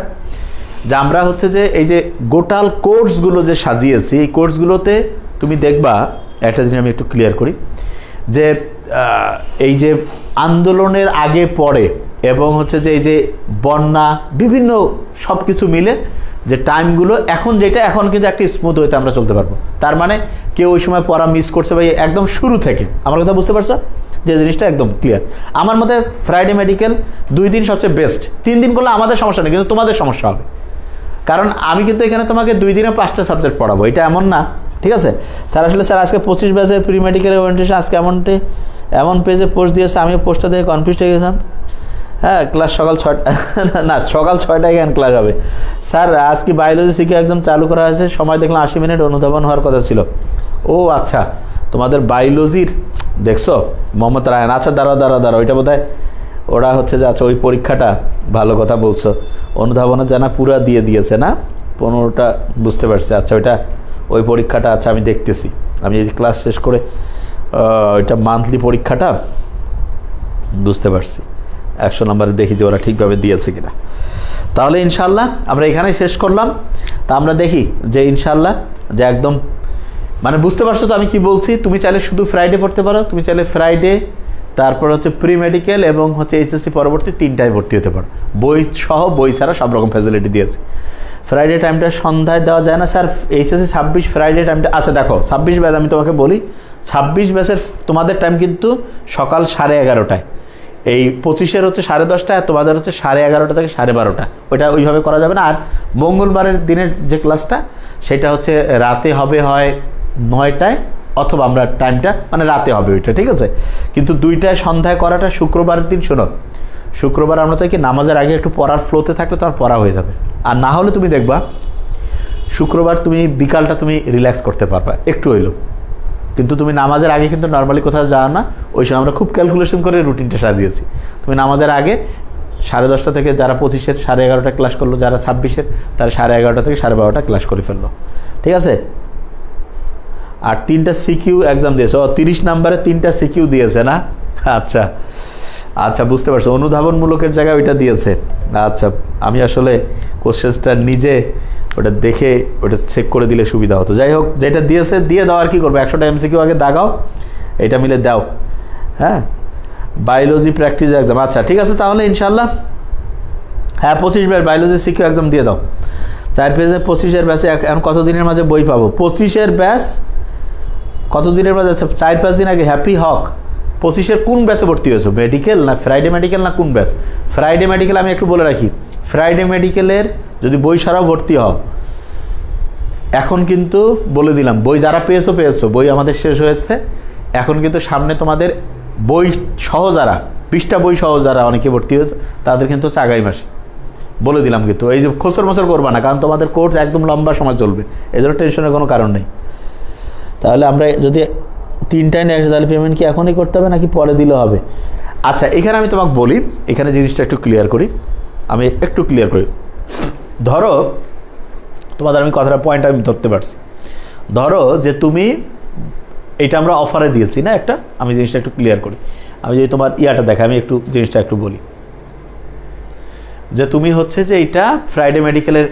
যে আমরা হচ্ছে যে এই যে গোটাল কোর্সগুলো যে সাজিয়েছি, এই কোর্সগুলোতে তুমি দেখবা একটা জিনিস আমি একটু ক্লিয়ার করি, যে এই যে আন্দোলনের আগে পরে এবং হচ্ছে যে এই যে বন্যা বিভিন্ন সব কিছু মিলে যে টাইমগুলো এখন, যেটা এখন কিন্তু একটা স্মুথ হইতে আমরা চলতে পারবো। তার মানে কেউ ওই সময় পড়া মিস করছে ভাই, একদম শুরু থেকে। আমার কথা বুঝতে পারছো? যে জিনিসটা একদম ক্লিয়ার। আমার মতে ফ্রাইডে মেডিকেল 2 দিন সবচেয়ে বেস্ট। 3 দিন করলে আমাদের সমস্যা নেই, কিন্তু তোমাদের সমস্যা হবে। কারণ আমি কিন্তু এখানে তোমাকে 2 দিনে 5টা সাবজেক্ট পড়াবো, এটা এমন না, ঠিক আছে। স্যার আসলে স্যার আজকে 25 ব্যাচের প্রি মেডিকেলের ওরিয়েন্টেশন আজকে এমন পেজে পোস্ট দিয়েছে, আমিও পোস্টটা দেখে কনফিউজ হয়ে গেছিলাম। হ্যাঁ, ক্লাস সকাল 6টা, না সকাল 6টায় কেন ক্লাস হবে? স্যার আজকে বায়োলজি শিখে একদম চালু করা হয়েছে, সময় দেখলাম 80 মিনিট, অনুধাবন হওয়ার কথা ছিল। ও আচ্ছা, তোমাদের বায়োলজির দেখছো মোহাম্মদ রায়ান। আচ্ছা দাঁড়াও, ওইটা বোধহয় ওরা হচ্ছে যে, আচ্ছা ওই পরীক্ষাটা, ভালো কথা বলছো, অনুধাবনের জানা পুরা দিয়ে দিয়েছে না 15টা, বুঝতে পারছি। আচ্ছা ওই পরীক্ষাটা, আচ্ছা আমি দেখতেছি, আমি এই ক্লাস শেষ করে ওইটা মান্থলি পরীক্ষাটা বুঝতে পারছি, 100 নম্বরে দেখি যে ওরা ঠিকভাবে দিয়েছে কিনা। তাহলে ইনশাল্লাহ আমরা এখানেই শেষ করলাম। তা আমরা দেখি যে ইনশাল্লাহ যে একদম মানে বুঝতে পারছো তো আমি কি বলছি। তুমি চাইলে শুধু ফ্রাইডে পড়তে পারো, তুমি চাইলে ফ্রাইডে, তারপর হচ্ছে প্রি মেডিকেল এবং হচ্ছে এইচএসসি পরবর্তী 3টায় ভর্তি হতে পারো, বই সহ, বই ছাড়া সব রকম ফ্যাসিলিটি দিয়েছে। ফ্রাইডে টাইমটা সন্ধ্যায় দেওয়া যায় না স্যার, এইচএসসি 26 ফ্রাইডে টাইমটা। আচ্ছা দেখো 26 ব্যাচ আমি তোমাকে বলি, 26 ব্যাচের তোমাদের টাইম কিন্তু সকাল 11:30টায়, এই 25-এর হচ্ছে 10:30, আর তোমাদের হচ্ছে 11:30 থেকে 12:30। ওইটা ওইভাবে করা যাবে না। আর মঙ্গলবারের দিনের যে ক্লাসটা সেটা হচ্ছে রাতে হবে, হয় 9টায়, অথবা আমরা টাইমটা মানে রাতে হবে ওইটা, ঠিক আছে। কিন্তু 2টায় সন্ধ্যায় করাটা শুক্রবারের দিন, শোনো শুক্রবার আমরা চাই কি নামাজের আগে একটু পড়ার ফ্লোতে থাকলে তোমার পড়া হয়ে যাবে। আর না হলে তুমি দেখবা শুক্রবার তুমি বিকালটা তুমি রিল্যাক্স করতে পারবা একটু হইলো, কিন্তু তুমি নামাজের আগে কিন্তু নর্মালি কোথাও যাও না, ওই সময় আমরা খুব ক্যালকুলেশন করে রুটিনটা সাজিয়েছি। তুমি নামাজের আগে 10:30 থেকে যারা 25-এর 11:30 ক্লাস করলো, যারা 26-এর তারা 11:30 থেকে 12:30 ক্লাস করে ফেললো, ঠিক আছে। আর 3টা সিকিউ এক্সাম দিয়েছে, 30 নাম্বারে 3টা সিকিউ দিয়েছে না? আচ্ছা আচ্ছা, বুঝতে পারছো, অনুধাবনমূলকের জায়গায় ওইটা দিয়েছে। আচ্ছা, আমি আসলে কোশ্চেনটা নিজে ওটা দেখে ওটা চেক করে দিলে সুবিধা হতো। যাই হোক, যেটা দিয়েছে দিয়ে দাও, আর কি করবো, 100টা MCQ আগে দাগাও, এটা মিলে দাও। হ্যাঁ, বায়োলজি প্র্যাকটিস এক্সাম, আচ্ছা ঠিক আছে, তাহলে ইনশাল্লাহ হ্যাঁ 25 ব্যাচ বায়োলজি সিকিউ একদম দিয়ে দাও। 4 পেজে 25-এর ব্যাচে এখন কতদিনের মাঝে বই পাবো? 25-এর ব্যাচ কতদিনের মাঝে? 4-5 দিন আগে। হ্যাপি হক 25-এর কোন ব্যাচে ভর্তি হয়েছো? মেডিকেল না ফ্রাইডে মেডিকেল না কোন ব্যাচ? ফ্রাইডে মেডিকেল, আমি একটু বলে রাখি, ফ্রাইডে মেডিকেলের যদি বই ছাড়াও ভর্তি হও, এখন কিন্তু বলে দিলাম, বই যারা পেয়েছো, বই আমাদের শেষ হয়েছে, এখন কিন্তু সামনে তোমাদের বই সহ যারা 20টা বই সহ যারা অনেকে ভর্তি হয়েছে তাদের কিন্তু হচ্ছে আগামী মাসে, বলে দিলাম। কিন্তু এই যে খোসর মোসর করবা না, কারণ তোমাদের কোর্স একদম লম্বা সময় চলবে, এই জন্য টেনশনের কোনো কারণ নেই। তাহলে আমরা যদি 3টায় নিয়ে আসি, তাহলে পেমেন্ট কি এখনই করতে হবে নাকি পরে দিলে হবে? আচ্ছা, এখানে আমি তোমাকে বলি, এখানে জিনিসটা একটু ক্লিয়ার করি, ধরো তোমাদের আমি কথাটা পয়েন্ট আমি ধরতে পারছি। ধরো যে তুমি এটা আমরা অফারে দিয়েছি না একটা, আমি জিনিসটা একটু ক্লিয়ার করি। আমি যদি তোমার ইয়াটা দেখা, আমি একটু জিনিসটা একটু বলি, যে তুমি হচ্ছে যে এইটা ফ্রাইডে মেডিকেলের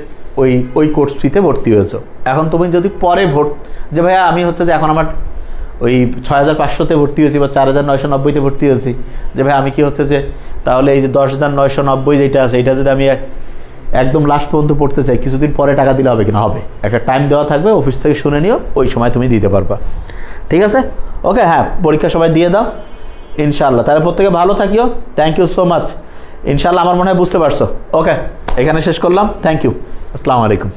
ওই কোর্স ফিতে ভর্তি হয়েছো। এখন তুমি যদি পরে যে ভাইয়া আমি হচ্ছে যে এখন আমার ওই 6500-তে ভর্তি হয়েছি বা 4990-তে ভর্তি হয়েছি, যে ভাই আমি কি হচ্ছে যে তাহলে এই যে 10990 যেটা আছে, এটা যদি আমি একদম লাস্ট পর্যন্ত পড়তে চাই, কিছুদিন পরে টাকা দিলে হবে কিনা? হবে, একটা টাইম দেওয়া থাকবে, অফিস থেকে শুনে নিও, ওই সময় তুমি দিতে পারবা, ঠিক আছে? ওকে, হ্যাঁ, পরীক্ষা সবাই দিয়ে দাও ইনশাআল্লাহ। তাহলে প্রত্যেকে ভালো থাকিও, থ্যাংক ইউ সো মাচ। ইনশাআল্লাহ আমার মনে হয় বুঝতে পারছো। ওকে, এখানে শেষ করলাম, থ্যাংক ইউ, আসসালামু আলাইকুম।